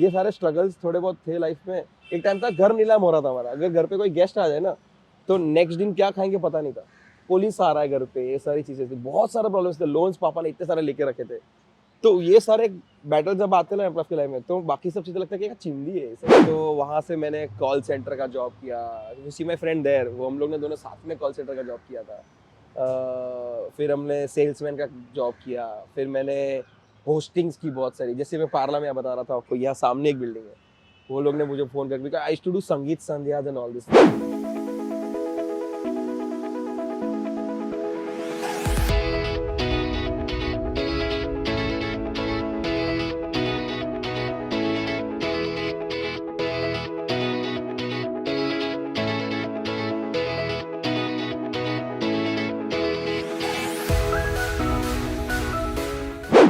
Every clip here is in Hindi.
ये सारे स्ट्रगल्स थोड़े बहुत थे लाइफ में। एक टाइम था घर नीलाम हो रहा था हमारा, अगर घर पे कोई गेस्ट आ जाए ना तो नेक्स्ट दिन क्या खाएंगे पता नहीं था, पुलिस आ रहा है घर पे, ये सारी चीजें थी, बहुत सारे प्रॉब्लम्स थे, लोन्स पापा ने इतने सारे लेके रखे थे। तो ये सारे बैटल जब आते हैं ना आपकी लाइफ में, तो बाकी सब चीजें लगता है कि चिंदी है ये सब। तो वहां से मैंने कॉल सेंटर का जॉब किया, सी माई फ्रेंड देयर, वो हम लोग ने दोनों साथ में कॉल सेंटर का जॉब किया था। फिर हमने सेल्समैन का जॉब किया, फिर मैंने होस्टिंग्स की बहुत सारी, जैसे मैं पार्ला में बता रहा था आपको, यहाँ सामने एक बिल्डिंग है, वो लोग ने मुझे फोन करके I used to do sangeet sandhya and all this.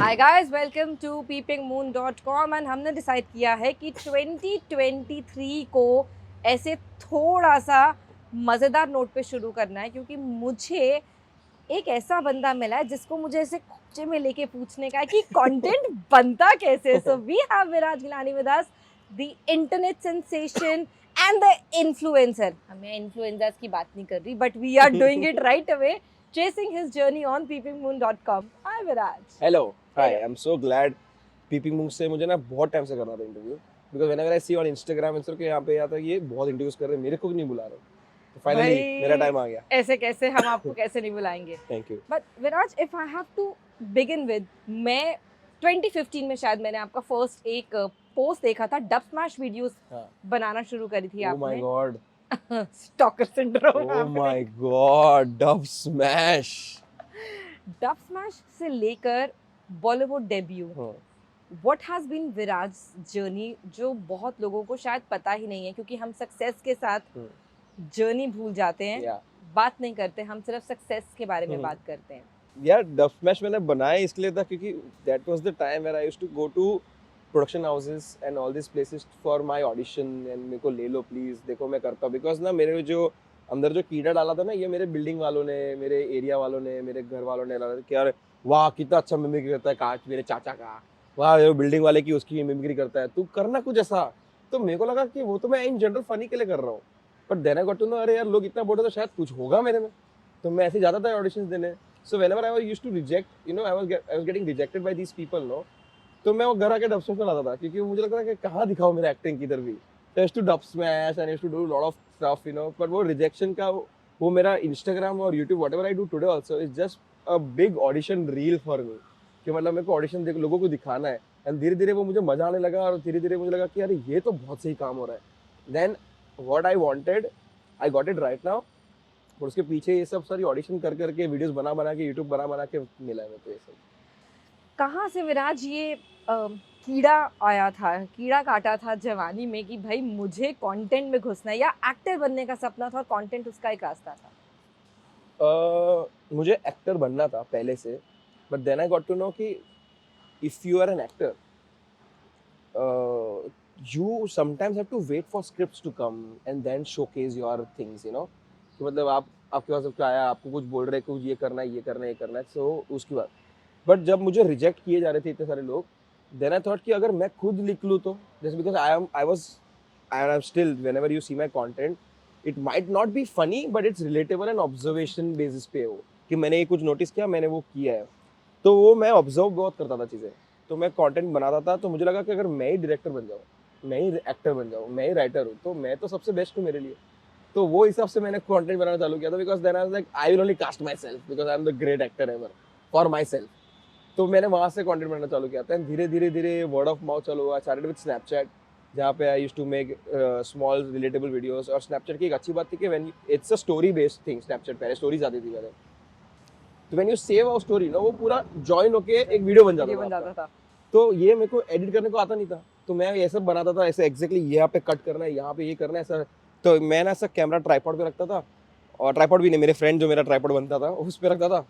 Hi guys, welcome to peepingmoon.com and हमने डिसाइड किया है कि 2023 को ऐसे थोड़ा सा मज़ेदार नोट पे शुरू करना है, क्योंकि मुझे एक ऐसा बंदा मिला है जिसको मुझे ऐसे खोचे में लेके पूछने का है कि कंटेंट बनता कैसे। So we have Viraj Gilani with us, the internet sensation and the influencer. मैं इन्फ्लुएंसर्स की बात नहीं कर रही, but we are doing it right away, chasing his journey on peepingmoon.com. Hi Viraj. Hello, hi, I am so glad. Peeping moon से मुझे ना बहुत टाइम से करना था interview, because whenever I see on Instagram इंस्टर के यहाँ पे आता है ये बहुत इंटरव्यूज कर रहे हैं, मेरे को नहीं बुला रहे, तो फाइनली मेरा टाइम आ गया। ऐसे कैसे, हम आपको कैसे नहीं बुलाएंगे। Thank you. But Viraj, if I have to begin with, मैं 2015 में शायद मैंने आपका फर्स्ट एक पोस्ट देखा था, डब स्मैश वीडियोस बनाना शुरू करी थी आपने। Oh my god, stalker syndrome. Oh my god, Dubsmash. Dubsmash से लेकर Bollywood debut, what has been Viraj journey, जो बहुत लोगों को शायद पता ही नहीं है, क्योंकि हम सक्सेस के साथ जर्नी भूल जाते हैं, बात नहीं करते, हम सिर्फ सक्सेस के बारे में बात करते हैं। यार डब स्मैश मैंने बनाया इसलिए था क्योंकि that was the time where I used to go to production houses and all this places for my audition, and मेरे को ले लो प्लीज, देखो मैं करता हूँ। बिकॉज ना मेरे जो अंदर जो कीड़ा डाला था ना, ये मेरे बिल्डिंग वालों ने, मेरे एरिया वालों ने, मेरे घर वालों ने डाला कि यार वाह कितना अच्छा मिमिक्री करता है काश मेरे चाचा का, वाह ये बिल्डिंग वाले की उसकी मिमिक्री करता है, तू करना कुछ ऐसा। तो मेरे को लगा कि वो तो मैं इन जनरल फनी के लिए कर रहा हूँ, but then I got to know अरे यार लोग इतना बोलते तो शायद कुछ होगा मेरे में, तो मैं ऐसे जाता था ऑडिशंस देने। So whenever I used to reject, you know, I was getting rejected by these people, no, तो मैं वो घर आके डब स्मैश बनाता था, क्योंकि मुझे लगता था कि कहाँ दिखाऊं मेरा एक्टिंग किधर भी। तो used to Dubsmash and used to do lot of stuff, you know, पर वो रिजेक्शन का वो मेरा इंस्टाग्राम और YouTube whatever I do today also is just a big audition reel for me, कि मतलब मेरे को ऑडिशन देख लोगों को दिखाना है। एंड धीरे धीरे वो मुझे मजा आने लगा, और धीरे धीरे मुझे लगा कि यार ये तो बहुत सही काम हो रहा है। Then what I wanted I got it right now, और उसके पीछे ये सब सारी ऑडिशन कर करके वीडियोस बना बना के यूट्यूब बना के मिला है मेरे को ये सब। कहाँ से विराज ये कीड़ा आया था, कीड़ा काटा था जवानी में कि भाई मुझे कंटेंट में घुसना है, या एक्टर बनने का सपना था और कंटेंट उसका एक रास्ता था? मुझे एक्टर बनना था पहले से, but then I got to know कि if you are an actor you sometimes have to wait for scripts to come and then showcase your things, you know, कि मतलब आपके पास सबका आया, आपको कुछ बोल रहे कुछ ये करना है ये करना है ये करना है, सो उसकी बात। बट जब मुझे रिजेक्ट किए जा रहे थे इतने सारे लोग, देन आई थॉट कि अगर मैं खुद लिख लूँ तो, just because I am still whenever you see my content it might not be funny but it's relatable and observation basis पे हो, कि मैंने ये कुछ नोटिस किया, मैंने वो किया है, तो वो मैं ऑब्जर्व बहुत करता था चीज़ें, तो मैं कंटेंट बनाता था। तो मुझे लगा कि अगर मैं ही डायरेक्टर बन जाऊँ, मैं ही एक्टर बन जाऊँ, मैं ही राइटर हूँ, तो मैं तो सबसे बेस्ट हूँ मेरे लिए। तो वो हिसाब से मैंने कंटेंट बनाना चालू किया था, because then I was like I will only cast myself because I am the great actor ever for myself. तो मैंने वहाँ से कंटेंट बनाना चालू किया था, एंड धीरे धीरे धीरे वर्ड ऑफ माउथ चालू हुआ। स्टार्टेड विद स्नैपचैट, जहाँ पे आई यूज्ड टू मेक स्मॉल रिलेटेबल वीडियोस। और स्नैपचैट की एक अच्छी बात थी कि when it's a story based thing, Snapchat पहले स्टोरीज आती थी पहले, तो when you save a story ना, वो पूरा जॉइन होके एक वीडियो बन जाता था। तो ये मेरे को एडिट करने को आता नहीं था, तो मैं ये सब बनाता था ऐसे एग्जैक्टली, यहाँ पे कट करना है, यहाँ पे ये करना है ऐसा। तो मैं ना ऐसा कैमरा ट्राइपॉड पे रखता था, और ट्राइपॉड भी नहीं, मेरे फ्रेंड जो मेरा ट्राइपॉड बनता था उस पे रखता था,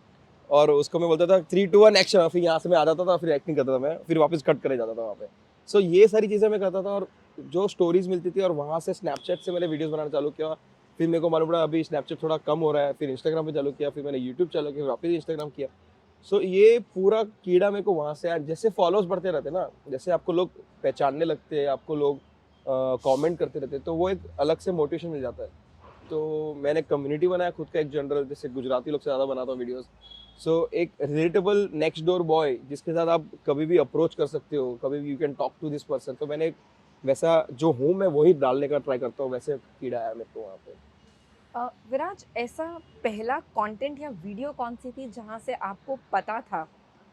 और उसको मैं बोलता था 3, 2, 1 एक्शन, फिर यहाँ से मैं आ जाता था, फिर एक्टिंग करता था मैं, फिर वापस कट करे जाता था वहाँ पे। सो ये सारी चीज़ें मैं करता था, और जो स्टोरीज मिलती थी, और वहाँ से स्नैपचैट से मैंने वीडियोस बनाना चालू किया। फिर मेरे को मालूम पड़ा अभी स्नैपचैट थोड़ा कम हो रहा है, फिर इंस्टाग्राम पे चालू किया, फिर मैंने यूट्यूब चालू किया, फिर वापस इंस्टाग्राम किया। सो ये पूरा कीड़ा मेरे को वहाँ से आया। जैसे फॉलोअर्स बढ़ते रहते ना, जैसे आपको लोग पहचानने लगते हैं, आपको लोग कमेंट करते रहते हैं, तो वो एक अलग से मोटिवेशन मिल जाता है। तो मैंने कम्युनिटी बनाया खुद का एक जनरल, जैसे गुजराती लोग से ज़्यादा बनाता हूँ वीडियोस। सो एक रिलेटेबल नेक्स्ट डोर बॉय जिसके साथ आप कभी भी अप्रोच कर सकते हो, कभी भी you can talk to this person. तो मैंने एक वैसा जो हूँ मैं वही डालने का ट्राई करता हूँ, वैसे कीड़ा आया मेरे को वहाँ पे। विराज, ऐसा पहला कंटेंट या वीडियो कौन सी थी जहाँ से आपको पता था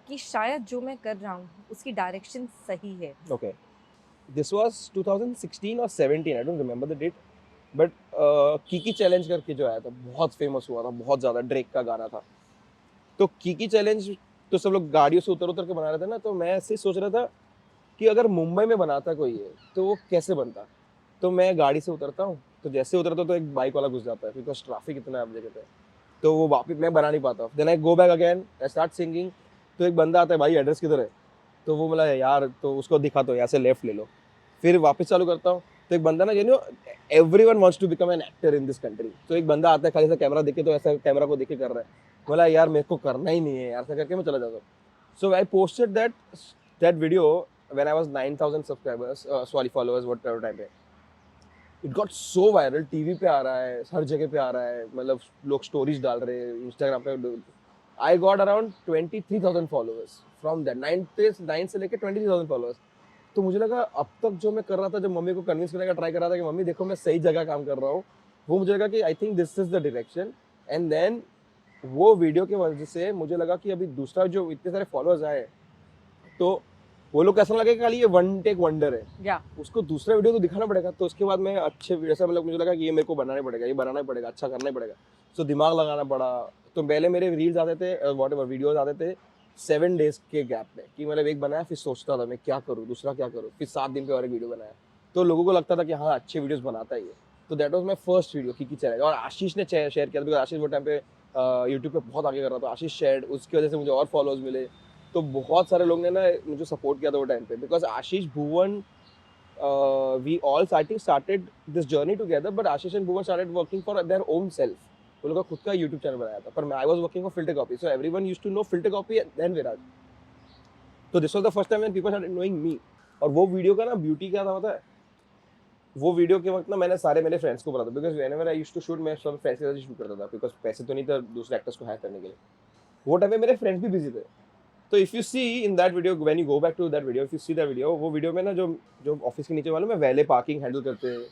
कि शायद जो मैं कर रहा हूँ उसकी डायरेक्शन सही है? ओके, दिस वाज 2016 और 17, I don't remember the date, but Kiki challenge करके जो आया था, बहुत फेमस हुआ था, बहुत ज़्यादा, ड्रेक का गाना था। तो कीकी चैलेंज तो सब लोग गाड़ियों से उतर उतर के बना रहे थे ना, तो मैं ऐसे ही सोच रहा था कि अगर मुंबई में बनाता कोई ये तो वो कैसे बनता। तो मैं गाड़ी से उतरता हूँ, तो जैसे उतरता तो एक बाइक वाला घुस जाता है, बिकॉज ट्रैफिक इतना है अब जगह पे। तो वो वापस मैं बना नहीं पाता, then I go back again, I start singing. तो एक बंदा आता है, भाई एड्रेस किधर है? तो वो बोला यार, तो उसको दिखा, तो यहाँ से लेफ्ट ले लो। फिर वापस चालू करता हूँ, तो एक बंदा ना, you know, everyone wants to become an actor in this country. तो एक बंदा आता है, खाली सा कैमरा देखे, तो ऐसा कैमरा को देखे कर रहा है। बोला यार मेरे को करना ही नहीं है यार, ऐसा करके मैं चला जाता हूँ। So I posted that video when I was 9000 subscribers, sorry followers, whatever time पे। It got so viral, TV पे आ रहा है, हर जगह पे आ रहा है, मतलब लोग स्टोरीज डाल रहे हैं इंस्टाग्राम पे। I got around 23,000 followers from that, 9 से लेके 23,000 फॉलोअर्स। तो मुझे लगा अब तक जो मैं कर रहा था, जब मम्मी को कन्विंस करने का ट्राई कर रहा था कि मम्मी देखो मैं सही जगह काम कर रहा हूँ, वो मुझे लगा कि I think this is the direction. And then वो वीडियो की वजह से मुझे लगा कि अभी दूसरा जो इतने सारे फॉलोअर्स आए, तो वो लोग कैसा लगे खाली ये वन टेक वंडर है, या उसको दूसरा वीडियो तो दिखाना पड़ेगा। तो उसके बाद मैं अच्छे वीडियो, ऐसा मतलब मुझे लगा कि ये मेरे को बनाना पड़ेगा, ये बनाना पड़ेगा, अच्छा करना ही पड़ेगा। सो दिमाग लगाना पड़ा। तो पहले मेरे रील्स आते थे, वॉट एवर वीडियोज आते थे 7 डेज के गैप में, कि मतलब एक बनाया, फिर सोचता था मैं क्या करूँ, दूसरा क्या करूँ, फिर 7 दिन पे और एक वीडियो बनाया। तो लोगों को लगता था कि हाँ अच्छे वीडियोस बनाता है ये। तो that was my first video Kiki challenge, और आशीष ने शेयर किया था, बिकॉज आशीष वो टाइम पे यूट्यूब पे बहुत आगे कर रहा था। आशीष शेयर, उसकी वजह से मुझे और फॉलोअर्स मिले। तो बहुत सारे लोग ने ना मुझे सपोर्ट किया था वो टाइम पे, because Ashish Bhuvan, we all started this journey together, but Ashish and Bhuvan started working for their own self. वो लोग का खुद का YouTube चैनल बनाया था, पर मैं I was working for Filter Copy, so everyone used to know Filter Copy and then Viraj. तो this was the first time when people started knowing me. और वो वीडियो का ना ब्यूटी क्या था पता है? वो वीडियो के वक्त ना मैंने सारे मेरे फ्रेंड्स को बोला था, because whenever I used to shoot मैं सब फ्रेंड्स के साथ शूट करता था, बिकॉज पैसे तो नहीं थे दूसरे एक्टर्स को हायर करने के लिए। वो टाइम पे मेरे फ्रेंड्स भी बिजी थे। तो if you see in that video, when you go back to that video, if you see that video, वो वीडियो में ना जो जो ऑफिस के नीचे वाले में वैले पार्किंग हैंडल करते हैं,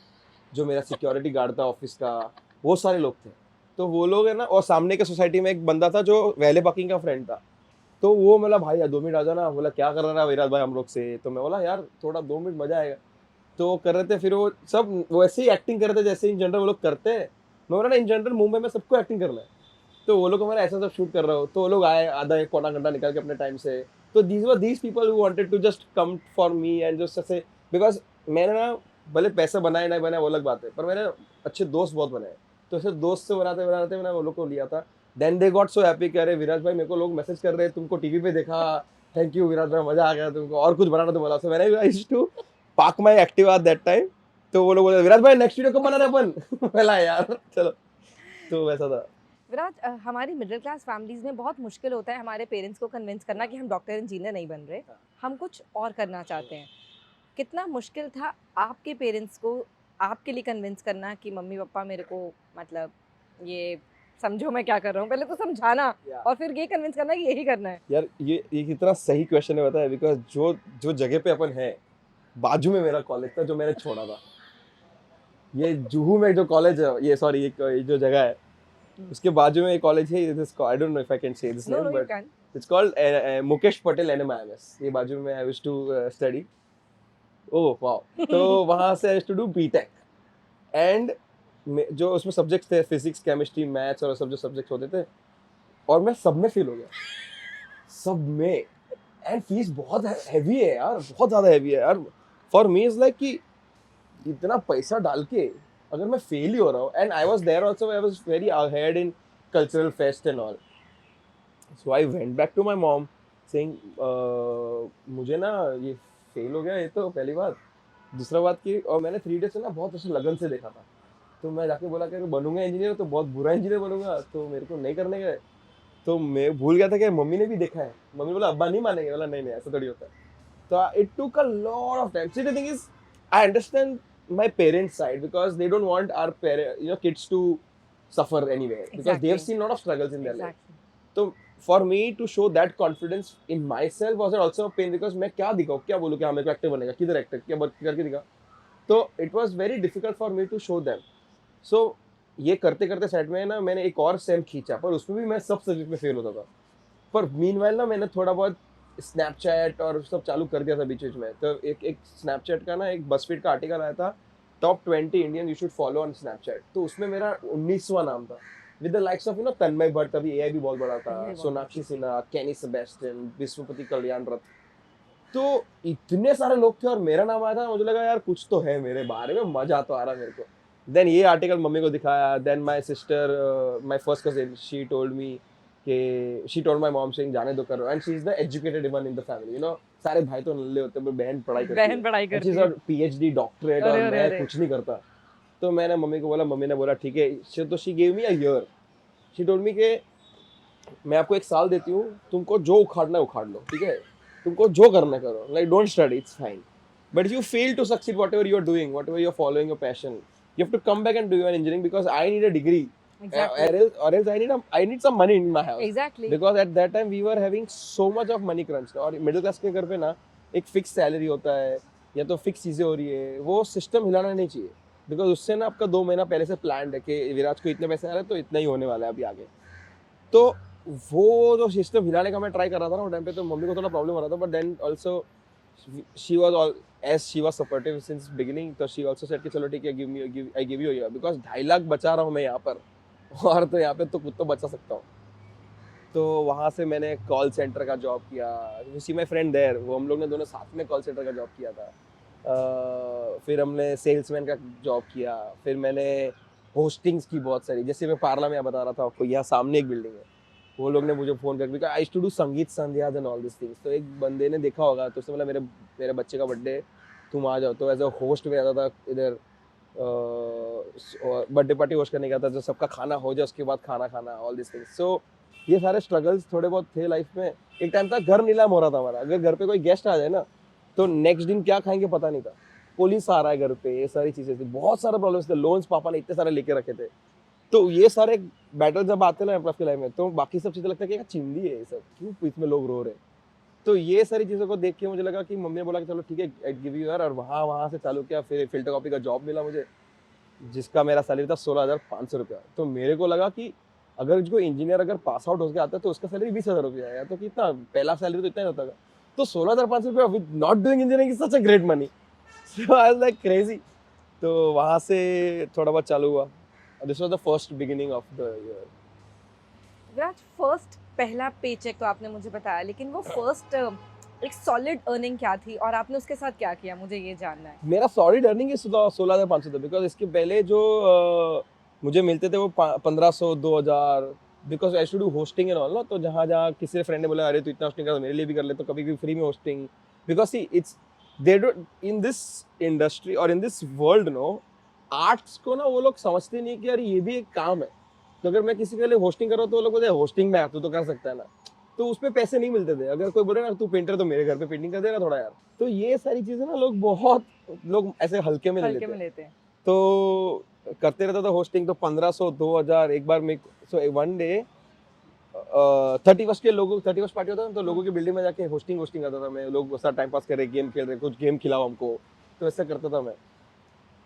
जो मेरा सिक्योरिटी गार्ड था ऑफिस का, वो सारे लोग थे। तो वो लोग है ना, और सामने के सोसाइटी में एक बंदा था जो वैले पार्किंग का फ्रेंड था। तो वो बोला भाई यार 2 मिनट आ जाना, बोला क्या कर रहा है विराज भाई हम लोग से। तो मैं बोला यार थोड़ा 2 मिनट मजा आएगा। तो कर रहे थे, फिर वो सब वैसे ही एक्टिंग कर रहे थे जैसे इन जनरल वो लोग करते हैं। मैं बोला ना इन जनरल मुंबई में सबको एक्टिंग करना है। तो वो लोग हमारा ऐसा सब शूट कर रहा हो, तो वो लोग आए आधा एक पौना घंटा निकाल के अपने टाइम से। तो these people who wanted to just come for me and just ऐसे, बिकॉज मैंने ना भले पैसा बनाए ना बनाए वो अलग बात है, पर मैंने अच्छे दोस्त बहुत बनाए। तो ऐसे दोस्त से बनाते बनाते मैंने वो लोग को लिया था। Then they got so happy, कह रहे विराज भाई मेरे को लोग मैसेज कर रहे हैं तुमको टीवी पे देखा, थैंक यू विराज भाई मजा आ गया तुमको, और कुछ बनाना तो बोला। सो मैंने I used to park my Activa at that time. तो वो लोग बोले विराज भाई नेक्स्ट वीडियो कब बना रहे अपन बोला यार चलो। तो वैसा था। विराज, हमारी मिडिल क्लास फैमिलीज में बहुत मुश्किल होता है हमारे पेरेंट्स को कन्विंस करना कि हम डॉक्टर इंजीनियर नहीं बन रहे, हम कुछ और करना चाहते हैं। कितना मुश्किल था आपके पेरेंट्स को आपके लिए कन्विंस करना कि मम्मी पापा मेरे को, मतलब ये समझो मैं क्या कर रहा हूँ, पहले तो समझाना और फिर ये कन्विंस करना कि यही करना है। यार ये कितना सही क्वेश्चन है, बताया, बिकॉज जो जो जगह पे अपन है, बाजू में मेरा कॉलेज था जो मैंने छोड़ा था। ये जुहू में जो कॉलेज है, ये सॉरी ये जो जगह है उसके बाजू में एक कॉलेज है, I don't know if I can say this no name, no you but can. It's called Mukesh Patel NMIMS। ये बाजू में I used to study. Oh wow. तो वहां से I used to do BTech. And जो उसमें सब्जेक्ट्स थे फिजिक्स केमिस्ट्री मैथ्स और सब जो सब्जेक्ट्स होते थे, और मैं सब में फेल हो गया, सब में। एंड फीस बहुत हैवी है यार, बहुत ज्यादा हैवी है यार। फॉर मी इज लाइक कि इतना पैसा डाल के अगर मैं फेल ही हो रहा हूँ, and I was there also, I was very ahead in cultural fest and all. So I went back to my mom saying मुझे ना ये फेल हो गया, ये तो पहली बात। दूसरा बात की, और मैंने 3 डेज से ना बहुत ऐसे लगन से देखा था। तो मैं जाके बोला कि अगर बनूंगा इंजीनियर तो बहुत बुरा इंजीनियर बनूंगा, तो मेरे को नहीं करने गए। तो मैं भूल गया था कि मम्मी ने भी देखा है। मम्मी बोला अब्बा नहीं मानेंगे, बोला नहीं नहीं ऐसा थोड़ी होता है। तो it took a lot of time. See the thing is I understand my parents side because they don't want our kids to suffer anywhere because they have Exactly. seen a lot of struggles in their life. Exactly. So for me to show that confidence in myself was also a pain because मैं क्या दिखाऊँ, क्या बोलूँ कि हाँ मेरे को एक्टर बनेगा, किधर एक्टर क्या करके दिखा। तो it was very difficult for me to show them. So ये करते करते साइड में ना मैंने एक और सेम खींचा, पर उसमें भी मैं सब सब्जेक्ट में फेल होता था। पर मीनवाइल ना मैंने थोड़ा बहुत स्नैपचैट और सब चालू कर दिया था बीच बीच में। तो एक स्नैपचैट का ना एक बसफीड का आर्टिकल आया था, top 20 Indian you should follow on Snapchat. तो उसमें मेरा 19वां नाम था विद द लाइक्स ऑफ तन्मय भट्ट, तभी एआई भी बहुत बड़ा था, सोनाक्षी सिन्हा, केनी सेबेस्टियन, विश्वपति कल्याण रथ। तो इतने सारे लोग थे और मेरा नाम आया था, मुझे लगा यार कुछ तो है मेरे बारे में, मजा तो आ रहा मेरे को। देन ये आर्टिकल मम्मी को दिखाया, then my sister, my first cousin, she told me कि she told my mom saying जाने दो करो, and she is the educated one in the family, सारे भाई तो नल्ले होते हैं, बहन पढ़ाई करती है, बहन पढ़ाई करती शी है। इज पीएचडी डॉक्टरेट और अरे, अरे, मैं अरे। कुछ नहीं करता। तो मैंने मम्मी को बोला, मम्मी ने बोला ठीक है, तो she gave me a year, she told me कि मैं आपको 1 साल देती हूँ, तुमको जो उखाड़ना है उखाड़ लो, ठीक है, तुमको जो करना करो, like don't study, it's fine, but you fail to succeed whatever you are doing, whatever you are following your passion, you have to come back and do your engineering because I need a degree. Exactly. Or else I need some money in my house. Exactly. Because at that time we were having so much of money crunch. और मिडिल क्लास के घर पे ना एक फिक्स सैलरी होता है या तो फिक्स चीज़ें हो रही है, वो सिस्टम हिलाना नहीं चाहिए। बिकॉज उससे ना आपका 2 महीना पहले से प्लान है कि विराज को इतने पैसे आ रहे हैं तो इतना ही होने वाला है अभी आगे। तो वो जो सिस्टम हिलाने का मैं ट्राई कर रहा था ना वो टाइम पे, तो मम्मी को थोड़ा प्रॉब्लम हो रहा था, but then also she was all as she was supportive since beginning, तो she also said कि चलो ठीक है, I give you a year because 2.5 lakh बचा रहा हूँ मैं यहाँ पर, और तो यहाँ पे तो खुद तो बचा सकता हूँ। तो वहाँ से मैंने कॉल सेंटर का जॉब किया, you see my friend there, वो हम लोग ने दोनों साथ में कॉल सेंटर का जॉब किया था। फिर हमने सेल्समैन का जॉब किया, फिर मैंने होस्टिंग्स की बहुत सारी, जैसे मैं पार्ला में बता रहा था आपको, यहाँ सामने एक बिल्डिंग है, वो लोग ने मुझे फ़ोन करके कहा I used to do sangeet sandhya and all this things. तो एक बंदे ने देखा होगा, तो उसने बोला मेरे बच्चे का बर्थडे तुम आ जाओ। तो एज अ होस्ट में आता था इधर, बर्थडे पार्टी होस्ट करने का था, जो सबका खाना हो जाए उसके बाद खाना खाना, ऑल दिस थिंग्स। सो ये सारे स्ट्रगल्स थोड़े बहुत थे लाइफ में। एक टाइम था घर नीलाम हो रहा था हमारा, अगर घर पे कोई गेस्ट आ जाए ना तो नेक्स्ट दिन क्या खाएंगे पता नहीं था, पुलिस आ रहा है घर पे, ये सारी चीज़ें थी, बहुत सारे प्रॉब्लम्स थे, लोन्स पापा ने इतने सारे लेके रखे थे। तो ये सारे बैटल जब आते हैं ना आपकी लाइफ में, तो बाकी सब चीज़ें लगता है कि चिंदी है ये सब, क्यों इसमें लोग रो रहे हैं। तो ये सारी चीज़ों को देख के मुझे लगा कि मम्मी ने बोला कि चलो ठीक है आई गिव यू यार, और वहाँ से चालू किया। फिर फिल्टर कॉपी का जॉब मिला मुझे, जिसका मेरा सैलरी था 16,500 रुपया। तो मेरे को लगा कि अगर जो इंजीनियर अगर पास आउट होकर आता है तो उसका सैलरी 20,000 रुपया है, तो कितना पहला सैलरी तो इतना ही होता है। तो 16,500 रुपया with not doing engineering is such a great money, so I was like crazy. तो वहाँ से थोड़ा बहुत चालू हुआ। This was the first beginning of the year. Viraj, first पहला पेचेक तो आपने मुझे बताया, लेकिन वो फर्स्ट एक सॉलिड अर्निंग क्या थी और आपने उसके साथ क्या किया, मुझे ये जानना है। मेरा सॉलिड अर्निंग इस 16,500 था, बिकॉज इसके पहले जो मुझे मिलते थे वो 1,500 2,000, because I should do hosting and all ना। तो जहाँ किसी फ्रेंड ने बोला अरे तू इतना होस्टिंग कर, मेरे लिए भी कर ले, तो कभी भी फ्री में hosting, because see it's they don't in this industry और in this world know, arts को ना वो लोग समझते नहीं कि यार ये भी एक काम है। तो अगर मैं किसी के लिए होस्टिंग कर रहा हूँ तो वो लोग बोलते हैं होस्टिंग में तू तो कर सकता है ना, तो उस पर पैसे नहीं मिलते थे। अगर कोई बोले ना तू पेंटर, तो मेरे घर पे पेंटिंग कर देगा थोड़ा यार। तो ये सारी चीजें ना लोग ऐसे हल्के में लेते हैं। तो करते रहता था होस्टिंग, तो 1,500 2,000 एक बार में। सो वन डे 31st के लोगों 31st पार्टी होता था, तो लोगों की बिल्डिंग में जाके होस्टिंग करता था मैं। लोग साथ टाइम पास कर रहे, गेम खेल रहे, कुछ गेम खिलाओ हमको, तो ऐसा करता था मैं।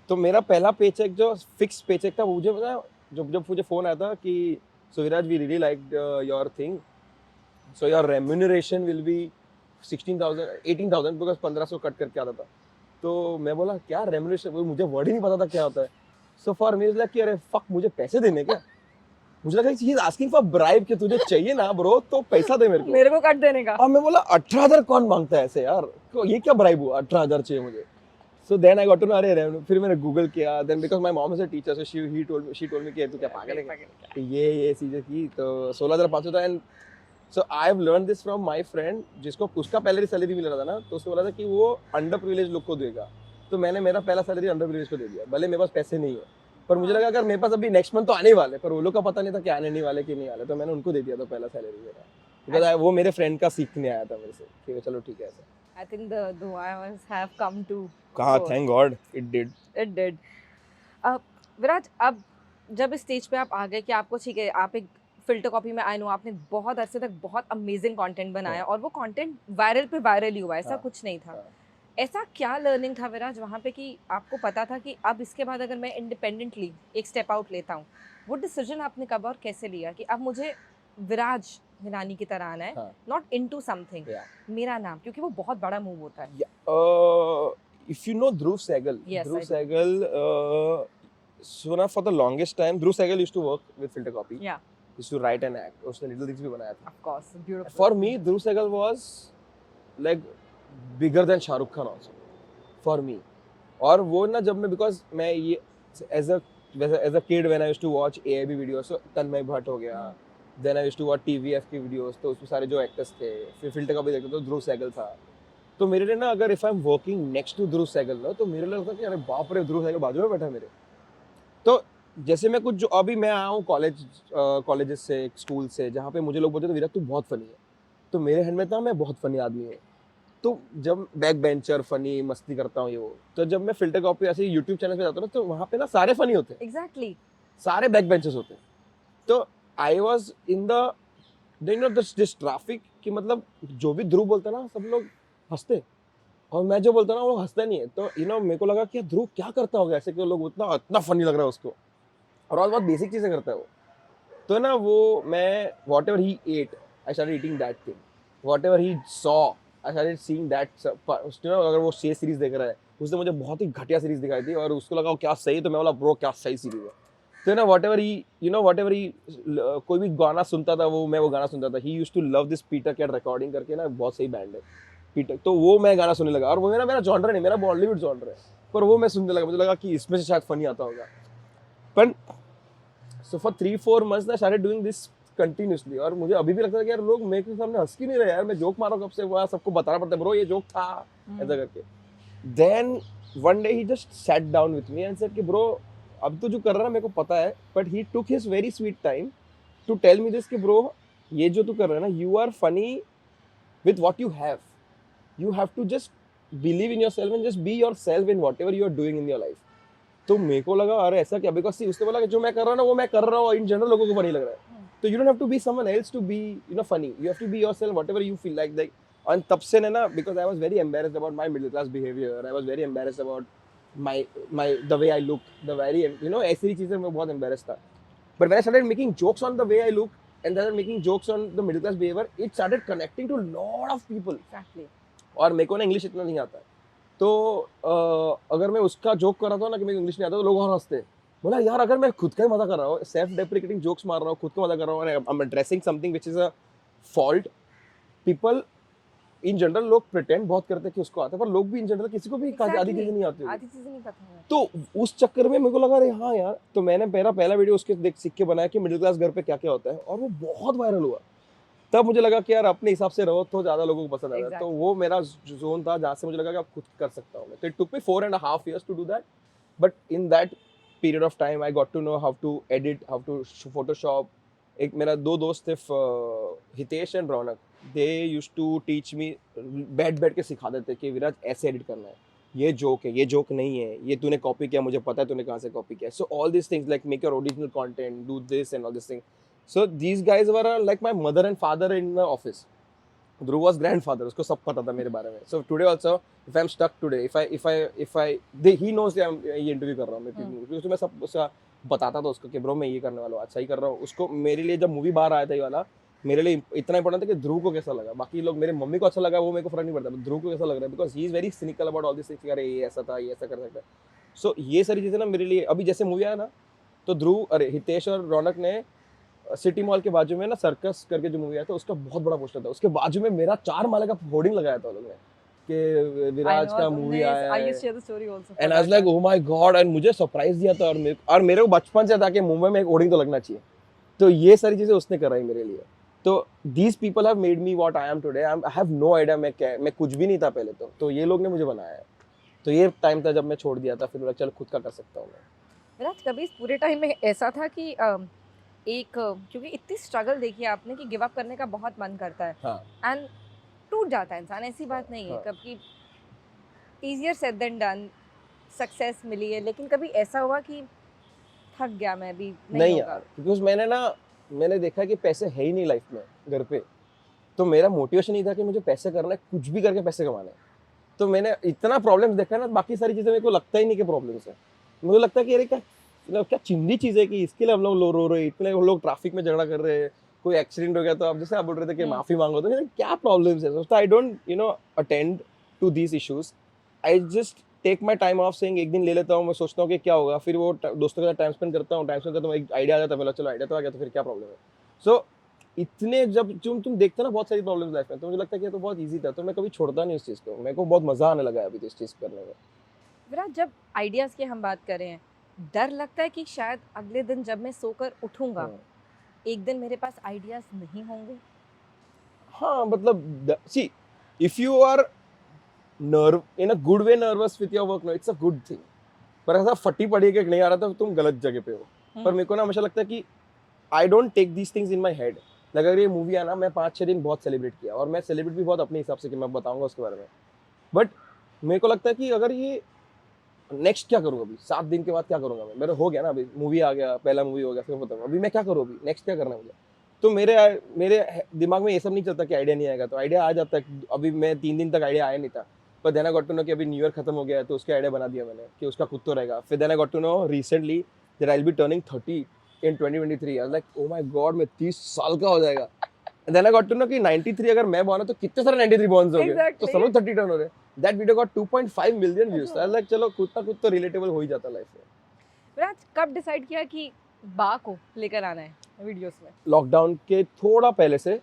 तो मेरा पहला पेचेक जो फिक्स पेचेक था, मुझे पता जब मुझे फोन आया था कि so Viraj we really like your thing, so your remuneration will be 16,000 18,000, because 1,500 cut करके आता था। तो मैं बोला क्या रेम्यूनरेशन, मुझे वर्ड ही नहीं पता था क्या होता है। सो फॉर मी इज लाइक कि अरे फक, मुझे पैसे देने क्या। मुझे लगा he is asking for bribe कि तुझे चाहिए ना ब्रो तो पैसा दे मेरे को कट देने का। और मैं बोला 18,000 कौन मांगता है ऐसे यार, ये क्या ब्राइब हुआ, 18,000 चाहिए मुझे। So then I got to know अरे, फिर मैंने गूगल किया, then because my mom is a teacher, so she told me कि तू क्या पागल है, तो ये चीजें की। तो 16,500 था। And so I have learn this from my friend, जिसको उसका पहले सैलरी मिल रहा था ना, तो उसने बोला था कि वो अंडर प्रिविलेज लोग को देगा। तो मैंने मेरा पहला सैलरी अंडर प्रिविलेज को दे दिया, भले मेरे पास पैसे नहीं है, पर मुझे लगा अगर मेरे पास अभी नेक्स्ट मंथ तो आने ही वाले, पर वो लोग का पता नहीं था कि आने नहीं वाले कि नहीं वाले, तो मैंने उनको दे दिया था पहला सैलरी मेरा, बिकॉज वो मेरे फ्रेंड का सीखने आया था मेरे से कि चलो ठीक है ऐसा। I think the duas have come to कहा forth. Thank God it did. It did. विराज, अब जब इस स्टेज पे आप आ गए कि आपको ठीक है, आप एक फिल्टर कॉपी में, आई नो आपने बहुत अरसे तक बहुत अमेजिंग कंटेंट बनाया और वो कंटेंट वायरल पे वायरल ही हुआ, ऐसा हाँ, कुछ नहीं था। हाँ। ऐसा क्या लर्निंग था विराज वहाँ पे कि आपको पता था कि अब इसके बाद अगर मैं इंडिपेंडेंटली एक स्टेप आउट लेता हूँ, वो डिसीजन आपने कब और कैसे लिया कि अब मुझे विराज हिरानी की तरह आना है, हाँ। Not into something, Yeah. मेरा नाम, क्योंकि वो बहुत बड़ा मूव होता है। If you know Dhruv Sehgal, Yes, Dhruv I do. Sehgal, so now for the longest time, Dhruv Sehgal used to work with Filter Copy. Yeah, Used to write and act. उसने Little Things भी बनाया था. of course, beautiful. For me, Dhruv Sehgal was like bigger than Shahrukh Khan also. For me. और वो ना जब मैं, because मैं ये as a kid when I used to watch AIB videos, so तन्मय भट्ट हो गया, then I used to watch TVF की videos, तो उसमें सारे जो एक्टर्स थे, फिर फिल्टर का भी देखता तो ध्रुव सहगल था। तो मेरे लिए ना अगर if I am working next to Dhruv Sehgal ना, तो मेरे लिए लगता कि अरे बाप रे, ध्रुव सहगल बाजू में बैठा है मेरे। तो जैसे मैं कुछ जो अभी मैं आया हूँ कॉलेजेस से, स्कूल से, जहाँ पे मुझे लोग बोलते थे विराट तू बहुत फनी है, तो मेरे हैंड में था मैं बहुत फनी आदमी हूँ। तो जब बैक बेंचर फनी मस्ती करता हूँ ये वो, तो जब मैं फिल्टर कॉपी ऐसे यूट्यूब चैनल पे जाता हूँ ना, तो वहाँ पे ना सारे फनी होते हैं, Exactly. सारे बैक बेंचर्स होते हैं। तो I was in this traffic कि मतलब जो भी ध्रुव बोलता ना सब लोग हंसते, और मैं जो बोलता ना वो हंसता नहीं है। तो मेरे को लगा कि ध्रुव क्या करता होगा ऐसे कि लोग उतना इतना फनी लग रहा है उसको, और बहुत बेसिक चीजें करता है वो। तो ना वो मैं whatever he ate, I started eating that thing, whatever he saw, I started seeing that. अगर वो शेर सीरीज देख रहा है, उसने मुझे बहुत ही घटिया सीरीज दिखाई थी और उसको लगा वो क्या सही, तो मैं बोला ब्रो क्या सही सीरीज है। तो ना वॉट एवर ही कोई भी गाना सुनता था वो, मैं वो गाना सुनता था। He used to love this Peter Cat recording करके ना, बहुत सही बैंड है पीटर, तो वो मैं गाना सुनने लगा। और वो मेरा जॉनर नहीं, मेरा बॉलीवुड जॉनर है, पर वो मैं सुनने लगा, मुझे लगा कि इसमें से शायद फनी आता होगा। पर so for 3-4 months I started doing this continuously, और मुझे अभी भी लगता है कि यार लोग मेरे सामने हंस क्यों नहीं रहे यार, मैं जोक मार रहा हूँ कब से, वो सबको बताना पड़ता है ब्रो ये जोक था ऐसा करके। Then one day he just sat down with me and said कि ब्रो अब तो जो कर रहा है मेरे को पता है, but he took his very sweet time to tell me this कि ब्रो ये जो तू कर रहा है ना, you are funny with what you have, you have to just believe in yourself and just be yourself in whatever you are doing in your life। तो मेरे को लगा अरे ऐसा क्या, बिकॉज उसने बोला कि जो मैं कर रहा हूँ ना वो मैं कर रहा हूँ, इन जनरल लोगों को फनी लग रहा है, तो you don't have to be someone else to be funny, you have to be yourself whatever you feel like। और तब से ना, because I was very embarrassed about my middle class behavior, I was very embarrassed about my the way I look, the very ऐसी चीजें मैं बहुत embarrassed था। But when I started making jokes on the way I look and then making jokes on the middle class behavior, it started connecting to a lot of people। Exactly. और मेरे को ना इंग्लिश इतना नहीं आता है, तो अगर मैं उसका जोक कर रहा था ना कि मेरे को इंग्लिश नहीं आता, तो लोग और हंसते। बोला यार अगर मैं खुद का ही मजा कर रहा हूँ, सेल्फ डेप्रिकेटिंग जोक्स मार रहा हूँ, खुद का मजा कर रहा हूँ, I am addressing something which is a fault, people in general लोग प्रिटेंड बहुत करते हैं कि उसको आता है, पर लोग भी इन जनरल किसी को भी आधी चीजें नहीं आती होगी। आधी चीजें नहीं पता है। तो उस चक्कर में मेरे को लगा अरे हाँ यार, तो मैंने मेरा पहला वीडियो उसके देख सीख के बनाया कि मिडिल क्लास घर पे क्या क्या होता है, और वो बहुत वायरल हुआ। तब मुझे लगा कि यार अपने हिसाब से रहो तो ज्यादा लोगों को पसंद आता है। तो वो मेरा जोन था जहाँ से मुझे लगा कि अब खुद कर सकता हूँ मैं। तो it took me 4.5 years to do that, but in that period of time I got to know how to edit, how to Photoshop. एक मेरा 2 दोस्त थे, Hitesh and Raunak, they used to teach me, बैठ के सिखा देते कि विराज ऐसे एडिट करना है, ये जोक है, ये जोक नहीं है, ये तूने कॉपी किया, मुझे पता है तूने कहाँ से कॉपी किया। So all this things like make your original content, do this and all this thing. So these guys were like my mother and father in the office. Dhruv was grandfather, उसको सब पता था मेरे बारे में। So today also, if I'm stuck today, he knows that ये इंटरव्यू कर रहा हूँ मैं, क्योंकि मैं सब उसका बताता था उसको कि ब्रो मैं ये करने वाला हूँ, अच्छा ही कर रहा हूँ। उसको मेरे लिए जब मूवी बाहर आया था ये वाला, मेरे लिए इतना इंपॉर्टेंट था कि ध्रुव को कैसा लगा। बाकी लोग, मेरे मम्मी को अच्छा लगा वो मेरे को फर्क नहीं पड़ता, ध्रुव को कैसा लग रहा है, because he is very cynical about all this things, अरे ये ऐसा था, ये ऐसा कर सकता है। सो ये सारी चीज़ें ना मेरे लिए, अभी जैसे मूवी आया ना, तो ध्रुव, अरे हितेश और रौनक ने सिटी मॉल के बाजू में ना सर्कस करके जो मूवी आया था उसका बहुत बड़ा पोस्टर था, उसके बाजू में मेरा 4 माले का होर्डिंग लगाया था लोगों ने कि विराज का मूवी आया है, and I was like oh my God. And मुझे सरप्राइज दिया था, और मेरे को बचपन से था कि मुंबई में एक होर्डिंग तो लगना चाहिए। तो ये सारी चीजें उसने कराई मेरे लिए। तो these people have made me what I am today. I have no idea मैं कुछ भी नहीं था पहले, तो ये लोग ने मुझे बनाया है। तो ये टाइम था जब मैं छोड़ दिया था, फिर चल खुद का कर सकता हूँ मैं। विराज कभी इस पूरे टाइम में ऐसा था कि क्योंकि इतनी स्ट्रगल देखी है आपने कि गिव अप करने का बहुत मन करता है हाँ एंड टूट जाता है इंसान, ऐसी बात नहीं है हाँ कभी, easier said than done, success मिली है, लेकिन कभी ऐसा हुआ कि थक गया मैं भी नहीं नहीं होगा? यार, क्योंकि मैंने देखा कि पैसे है ही नहीं लाइफ में घर पे, तो मेरा मोटिवेशन ही था कि मुझे पैसे करना है, कुछ भी करके पैसे कमाने हैं। तो मैंने इतना प्रॉब्लम्स देखा है ना, बाकी सारी चीजें मेरे को लगता ही नहीं कि प्रॉब्लम्स है। मुझे लगता है कि अरे क्या मतलब क्या चिंदी चीज है कि इसके लिए हम लोग रो रहे हैं, इतने लोग ट्रैफिक में झगड़ा कर रहे हैं, कोई एक्सीडेंट हो गया तो आप जैसे आप बोल रहे थे कि माफी मांगो, तो ये क्या प्रॉब्लम्स है। सोचता I don't attend to these issues, I just take my time off saying एक दिन ले लेता हूँ, मैं सोचता हूँ कि क्या होगा, फिर वो दोस्तों के साथ टाइम स्पेंड करता हूँ, एक आइडिया आ जाता है, बोला चलो आइडिया तो आ गया, तो फिर क्या प्रॉब्लम है। सो इतने जब तुम देखते हो ना बहुत सारी प्रॉब्लम्स लाइफ में, तो मुझे लगता है कि ये तो बहुत इजी था, तो मैं कभी छोड़ता नहीं उस चीज़ को, मेरे को बहुत मजा आने लगा है अभी तो इस चीज़ करने में। विराज जब आइडियाज की हम बात करें हैं, डर लगता है कि शायद अगले दिन जब मैं सोकर उठूंगा हाँ। एक दिन मेरे पास आइडियाज नहीं होंगे? हाँ मतलब see, if you are nerve in a good way nervous with your work, no it's a good thing. पर ऐसा फटी पड़ी कि नहीं आ रहा था, तो तुम गलत जगह पे हो। पर मेरे को ना हमेशा लगता है कि I don't take these things in my head. अगर ये मूवी आना, मैं 5-6 दिन बहुत सेलिब्रेट किया, और मैं सेलिब्रेट भी बहुत अपने हिसाब से, कि मैं बताऊंगा उसके बारे में। बट मेरे को लगता है कि अगर ये नेक्स्ट क्या करूँ, अभी 7 दिन के बाद क्या करूंगा मैं, मेरा हो गया ना, अभी मूवी आ गया, पहला मूवी हो गया, फिर बताऊंगा अभी मैं क्या करूँ, अभी नेक्स्ट क्या करना है मुझे। तो मेरे दिमाग में ये सब नहीं चलता कि आइडिया नहीं आएगा, तो आइडिया आ जाता है। अभी मैं 3 दिन तक आइडिया आया नहीं था, पर then I got to know कि अभी न्यू ईयर खत्म हो गया है, तो उसका आइडिया बना दिया मैंने कि उसका खुद तो रहेगा। फिर then I got to know recently that I will be turning 30 in 2023। I was like oh my god, मैं 30 साल का हो जाएगा। Then I got to know कि 93 अगर मैं बॉर्न है तो कितने सारे 93 बॉर्न्स हो गए, तो Exactly. सब लोग 30 टर्न हो रहे हैं। That video got 2.5 million views. I like चलो कुछ ना कुछ तो रिलेटेबल हो ही जाता लाइफ में। विराज कब डिसाइड किया कि बा को लेकर आना है वीडियोस में? लॉकडाउन के थोड़ा पहले से,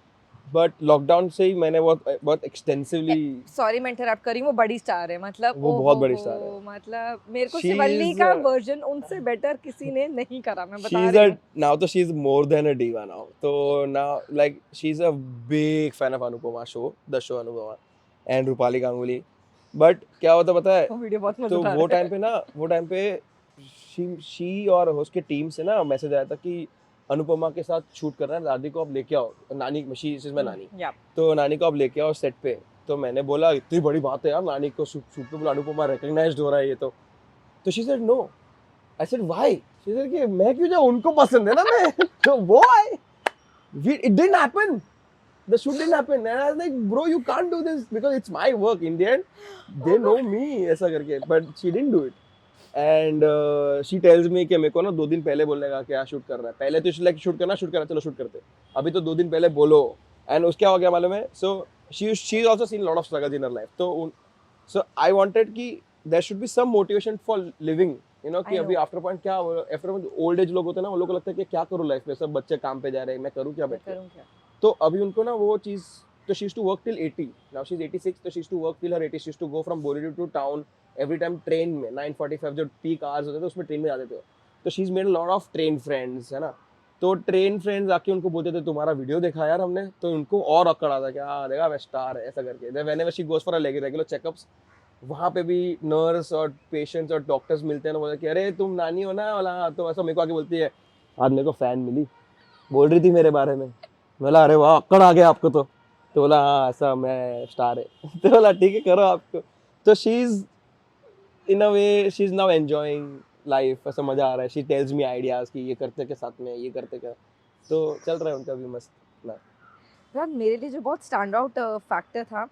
बट लॉकडाउन से ही मैंने बहुत बहुत एक्सटेंसिवली। सॉरी मैं इंटरप्ट कर रही हूँ, वो बड़ी स्टार है, मतलब वो बहुत बड़ी स्टार है। मतलब मेरे को She शिवल्ली is का वर्जन उनसे बेटर किसी ने नहीं करा, मैं बता she's रही a हूँ। now तो she's more than a diva now. So now like she's a big fan of Anupama show, the show Anupama and Rupali Ganguly. But क्या होता पता है, वो वीडियो बहुत तो मजेदार वो है। टाइम पे शी और उसके टीम से ना मैसेज आया था कि अनुपमा के साथ शूट करना है, दादी को आप लेके आओ, नानी शी इज माय नानी, या तो नानी को आप लेके आओ सेट पे। तो मैंने बोला इतनी बड़ी बात है यार, नानी को शूट पे बोला, अनुपमा रिकॉग्नाइज्ड हो रहा है ये तो she said no. I said why? She said कि मैं क्यों जाऊं, उनको पसंद है ना मैं तो वो आए। It didn't happen, the shoot didn't happen, and I was like bro you can't do this because it's my work in the end, they know me ऐसा करके, but she didn't do it. And she tells me कि मेरे को ना 2 दिन पहले बोलने का क्या शूट कर रहा है, पहले तो लाइक शूट करना चलो शूट करते, अभी तो 2 दिन पहले बोलो। एंड उसके क्या हो गया मालूम है, so she also seen lot of struggles in her life, तो सो आई वांटेड कि there should be some motivation for living, कि I अभी know. आफ्टर ओल्ड एज लोग होते हैं ना, उन लोगों को लगता है कि क्या करूँ लाइफ में, सब बच्चे काम पे जा रहे हैं, मैं करूँ क्या मैं बैठ के। करूँ क्या? तो अभी उनको ना वो चीज, तो she used to work till 80, now she is 86, तो she used to work till her 80, she used to go from Borivali to town every time train में 9:45 जो पीक आवर्स होते थे उसमें ट्रेन में जाते थे। तो she is made lot of train friends, है ना। तो ट्रेन फ्रेंड्स आके उनको बोलते थे तुम्हारा वीडियो देखा यार हमने, तो उनको और अकड़ आता कि हाँ देखा मैं स्टार है ऐसा करके। Then whenever she goes for regular checkups, वहाँ पे भी नर्स और पेशेंट्स और डॉक्टर्स मिलते हैं ना, बोलते कि अरे तुम नानी हो ना वाला, तो ऐसा मेरे को आके बोलती है आज मेरे को फैन मिली, बोल रही थी मेरे बारे में। बोला अरे वाह अक्कड़ आ गया आपको, तो बोला हाँ ऐसा मैं स्टार है तो बोला ठीक है करो आपको। तो she is in a way she is now enjoying life, ऐसा मजा आ रहा है। शी टेल्स मी आइडियाज कि ये करते के साथ में ये करते क्या, तो चल रहा है उनका भी मस्त ना। यार मेरे लिए जो बहुत स्टैंड आउट फैक्टर था,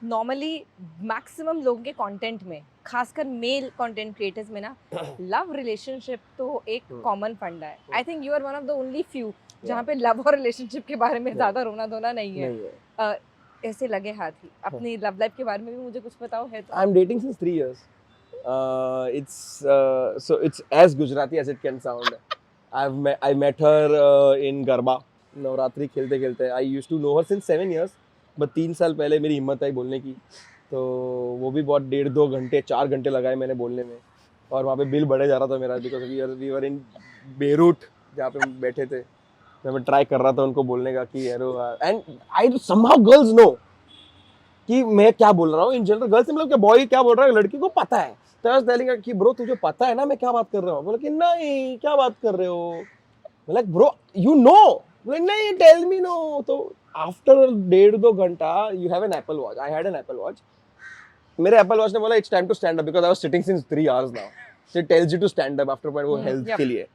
नॉर्मली मैक्सिमम लोगों के कंटेंट में, खासकर मेल कंटेंट क्रिएटर्स में ना, लव रिलेशनशिप तो एक कॉमन फंडा है। I think you are one of the only few जहाँ पे लव और रिलेशनशिप के बारे में ज़्यादा रोना धोना नहीं है। ऐसे लगे हाथ ही अपनी लव लाइफ के बारे में भी मुझे कुछ बताओ है तो। I am dating since 3 years. So it's as Gujarati as it can sound. I met her in Garba, Navratri खेलते खेलते। I used to know her since 7 years, but 3 साल पहले मेरी हिम्मत आई बोलने की, तो वो भी बहुत 1.5-2 घंटे 4 घंटे लगाए मैंने बोलने में, और वहाँ पे बिल बढ़े जा रहा था मेरा, because we were in Beirut जहाँ पे हम बैठे थे। मैं ट्राई कर रहा था उनको बोलने का कि and I somehow girls know कि मैं क्या बोल रहा हूँ इन जनरल गर्ल्स से, मतलब कि बॉय क्या बोल रहा है लड़की को पता है। तो आई वाज टेलिंग हर कि ब्रो तुझे पता है ना मैं क्या बात कर रहा हूँ? बोला कि नहीं क्या बात कर रहे हो? मैं लाइक ब्रो यू नो? बोले नहीं टेल मी नो। तो आफ्टर 1.5-2 घंटा you have an Apple Watch, I had an Apple Watch, मेरे एप्पल वॉच ने बोला it's time to stand up because I was sitting since 3 hours now, so it tells you to stand up after point, वो हेल्थ Yep. के लिए।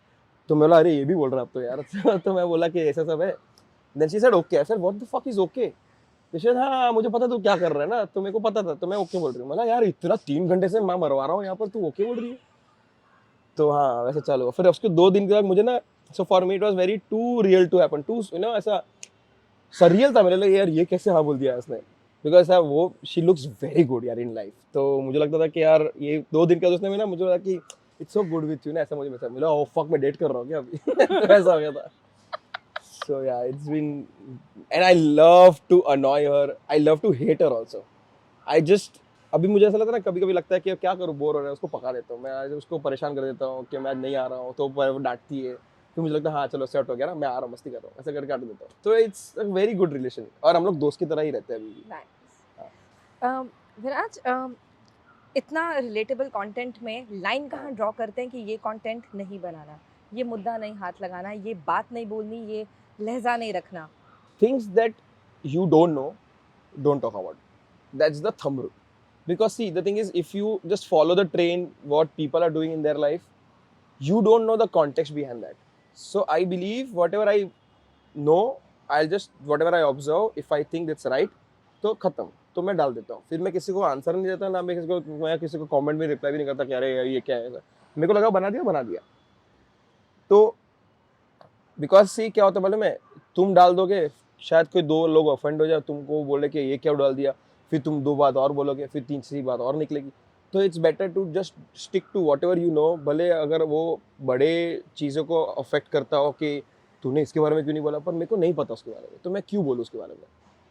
तो मैं बोला अरे ये भी बोल रहा है अब तो यार। तो मैं बोला कि ऐसा सब है। Then she said okay. I said what the fuck is okay? She said हाँ मुझे पता तू क्या कर रहा है ना, तो मेरे को पता था तो मैं ओके बोल रही हूँ। मैं यार इतना 3 घंटे से मैं मरवा रहा हूँ यहाँ पर, तू ओके बोल रही है? तो हाँ वैसे चालू हुआ। फिर उसके 2 दिन के बाद मुझे ना, so for me it was very too real to happen, to you know ऐसा सरियल था मेरे लिए यार, ये कैसे हाँ बोल दिया उसने, बिकॉज यार वो शी लुक्स वेरी गुड यार इन लाइफ। तो मुझे लगता था कि यार ये 2 दिन का उसने ना मुझे लगा कि it's so good with you ना, ऐसा मुझे मैसेज मिला, ओ फक मैं डेट कर रहा हूँ क्या अभी? तो ऐसा हो गया था। So yeah it's been, and I love to annoy her, I love to hate her also. I just, अभी मुझे ऐसा लगता है ना कभी कभी लगता है कि क्या करूँ, बोर हो रहा है, उसको पका देता हूँ मैं, आज उसको परेशान कर देता हूँ कि मैं आज नहीं आ रहा हूँ, तो वो डांटती है, फिर मुझे लगता है हाँ चलो सेट हो गया ना, मैं आ रहा हूँ मस्ती कर रहा हूँ, ऐसा करके काट देता हूँ। तो it's a very good relation, और हम लोग दोस्त की तरह ही रहते हैं अभी भी। Nice. विराज, इतना रिलेटेबल कंटेंट में लाइन कहाँ ड्रॉ करते हैं कि ये कंटेंट नहीं बनाना, ये मुद्दा नहीं हाथ लगाना, ये बात नहीं बोलनी, ये लहजा नहीं रखना? Things that you don't know, don't talk about. That's the thumb rule. Because see, the thing is, if you just follow the train, what people are doing in their life, you don't know the context behind that. So I believe whatever I know, I'll just whatever I observe, if I think that's right, तो खत्म, तो मैं डाल देता हूँ। फिर मैं किसी को आंसर नहीं देता ना, मैं किसी को कमेंट में रिप्लाई भी नहीं करता कि अरे यार ये क्या है ऐसा। मेरे को लगा बना दिया। तो बिकॉज सी क्या होता है मालूम है, तुम डाल दोगे, शायद कोई 2 लोग ऑफेंड हो जाए, तुमको बोले कि ये क्या डाल दिया, फिर तुम 2 बात और बोलोगे, फिर तीसरी बात और निकलेगी। तो it's better to just stick to whatever you know, भले अगर वो बड़े चीज़ों को अफेक्ट करता हो कि तूने इसके बारे में क्यों नहीं बोला, पर मेरे को नहीं पता उसके बारे में, तो मैं क्यों बोलूँ उसके बारे में।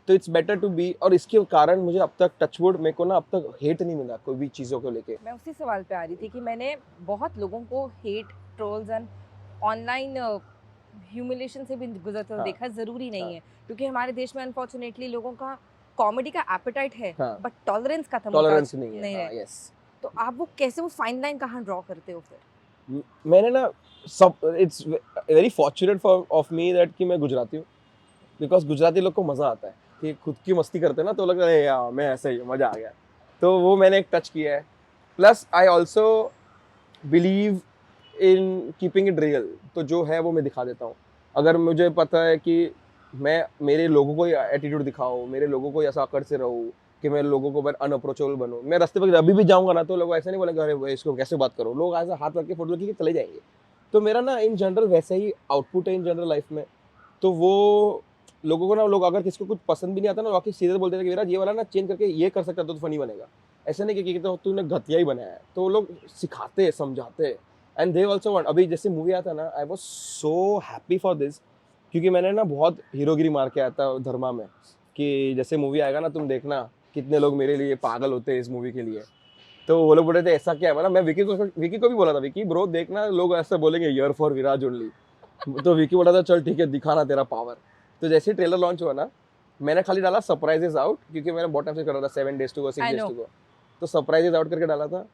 तो इट्स बेटर टू बी, और इसके कारण मुझे अब तक टचवुड मेरे को ना अब तक हेट नहीं मिला कोई भी चीज़ों को लेके। मैं उसी सवाल पे आ रही थी कि मैंने बहुत लोगों को hate, trolls and online humiliation से भी गुजरते हुए हाँ देखा। ज़रूरी नहीं हाँ है, क्योंकि हमारे देश में अनफॉर्चुनेटली लोगों का कॉमेडी का एपेटाइट है, हाँ, बट टॉलरेंस खत्म होता टॉलरेंस नहीं है। नहीं हाँ है। यस। तो आप वो कैसे, वो फाइन लाइन कहाँ ड्रॉ करते हो फिर? मैंने ना सब, it's very fortunate for of me that कि मैं गुजराती हूँ, बिकॉज गुजराती लोग को मज़ा आता है कि खुद की मस्ती करते हैं ना, तो लगता है यार मैं ऐसे ही मज़ा आ गया। तो वो मैंने एक टच किया है। Plus I also believe in keeping it real, तो जो है वो मैं दिखा देता हूँ। अगर मुझे पता है कि मैं मेरे लोगों को एटीट्यूड दिखाऊँ, मेरे लोगों को ऐसा आकड़ से रहूँ कि मैं लोगों को अनअप्रोचेबल बनूँ, मैं रास्ते पर अभी भी जाऊँगा ना तो लोग ऐसे नहीं बोलेंगे अरे भाई इसको कैसे बात करो, लोग ऐसा हाथ रख के फोटो लेके चले जाएंगे। तो मेरा ना इन जनरल वैसे ही आउटपुट है इन जनरल लाइफ में। तो वो लोगों को ना, लोग अगर किसी को कुछ पसंद भी नहीं आता ना, वाकई सीधे बोलते थे कि विराज ये वाला ना चेंज करके ये कर सकता तो फनी बनेगा, ऐसे नहीं कि तो तूने घटिया ही बनाया है। तो वो लोग सिखाते समझाते, एंड दे ऑल्सो वांट। अभी जैसे मूवी आता ना, I was so happy for this, क्योंकि मैंने ना बहुत हीरोगिरी मार के आया था धर्मा में, कि जैसे मूवी आएगा ना तुम देखना कितने लोग मेरे लिए पागल होते हैं इस मूवी के लिए। तो वो लोग बोले थे ऐसा क्या है, मतलब मैं विकी को भी बोला था, विकी ब्रो देखना लोग ऐसा बोलेंगे यर फॉर विराज ओनली। तो विकी बोला था चल ठीक है दिखाना तेरा पावर। तो जैसे ही ट्रेलर लॉन्च हुआ ना, मैंने खाली डाला सरप्राइजेस आउट, क्योंकि मैंने बहुत टाइम से कर रहा था 7 days to go 6 I days no. to go, तो सरप्राइजेस आउट करके डाला था।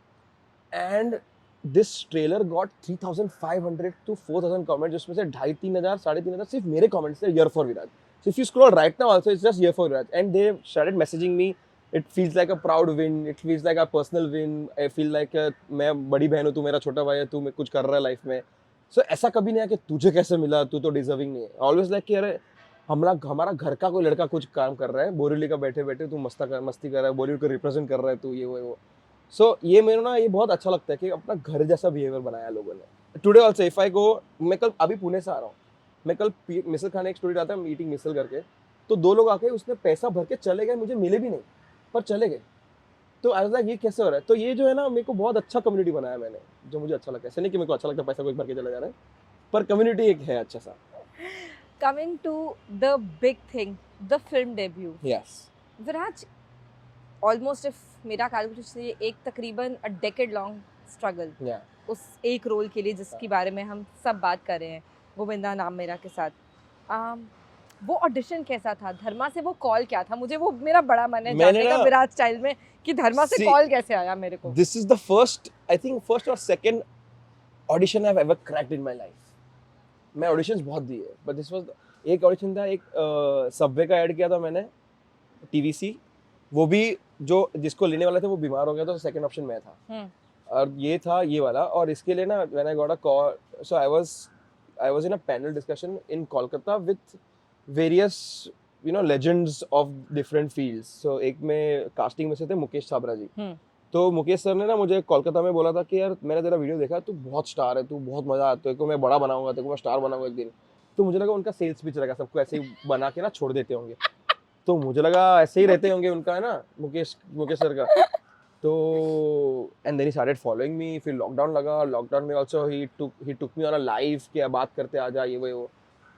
And this trailer got 3,500 to 4,000 comments, जिसमें से 2,500-3,000 3,500 सिर्फ मेरे कमेंट्स थे yay for Viraj. So if you scroll right now also, it's just year for Viraj, and they started messaging me. It feels like a proud win. It feels like a personal win. I feel like मैं बड़ी बहन हूँ, तू मेरा छोटा भाई है, तू कुछ कर रहा है लाइफ में। So ऐसा कभी नहीं है कि तुझे कैसे मिला, तू तो डिजर्विंग नहीं है। Always like कि अरे हमारा घर का कोई लड़का कुछ काम कर रहा है, बोरीवली का बैठे बैठे तू मस्ती कर रहा है, बॉलीवुड को रिप्रेजेंट कर रहा है तू, ये वो। सो ये मेरे ना ये बहुत अच्छा लगता है कि अपना घर जैसा बिहेवियर बनाया लोगों ने। टुडे ऑल्सो इफ आई गो, मैं कल अभी पुणे से आ रहा हूँ, मैं कल मिसल खाने एक स्टोरी आता है, मीटिंग मिसल करके, तो 2 लोग आके उसने पैसा भर के चले गए, मुझे मिले भी नहीं पर चले गए। तो आई वाज लाइक ये कैसे हो रहा है? तो ये जो है ना, मेरे को बहुत अच्छा कम्युनिटी बनाया मैंने, जो मुझे अच्छा लगता है। ऐसे नहीं कि मेरे को अच्छा लगता है पैसा कोई भर के चला जा रहा है, पर कम्युनिटी एक है अच्छा सा। Coming to the big thing, the film debut. Yes. Viraj, almost if मेरा कैलकुलेशन से ये एक तकरीबन अ डेकेड लॉन्ग स्ट्रगल या उस एक रोल के लिए जिसके बारे में हम सब बात कर रहे हैं, गोविंदा नाम मेरा के साथ। वो ऑडिशन कैसा था, धर्मा से वो कॉल क्या था? मुझे वो मेरा बड़ा मन है मैंने जानने का ना विराट स्टाइल में कि धर्मा से See, कॉल कैसे आया मेरे को। this is the first, I think first or second audition I've ever cracked in my life. मैं ऑडिशंस बहुत दिए, but this was एक ऑडिशन था, एक सबवे का ऐड किया था मैंने टीवीसी, वो भी जो जिसको लेने वाले थे वो बीमार हो गया था, तो सेकंड ऑप्शन मैं था। और ये था ये वाला, और इसके लिए ना when I got a call, so I was in a panel discussion in Kolkata with various legends of different fields. So एक में कास्टिंग में से थे मुकेश छाबरा जी। तो मुकेश सर ने ना मुझे कोलकाता में बोला था कि यार मैंने तेरा वीडियो देखा, तू बहुत स्टार है, तू बहुत मजा आता है, तेरे को मैं बड़ा बनाऊंगा, तेरे को मैं स्टार बनाऊंगा एक दिन। तो मुझे लगा उनका सेल्स पिच रहेगा, सबको ऐसे ही बना के ना छोड़ देते होंगे। तो मुझे लगा ऐसे ही रहते होंगे उनका, है ना, मुकेश सर का। तो and then he started following me. फिर लॉकडाउन लगा, लॉकडाउन में also he took me on a live कि बात करते आ जा, ये वो।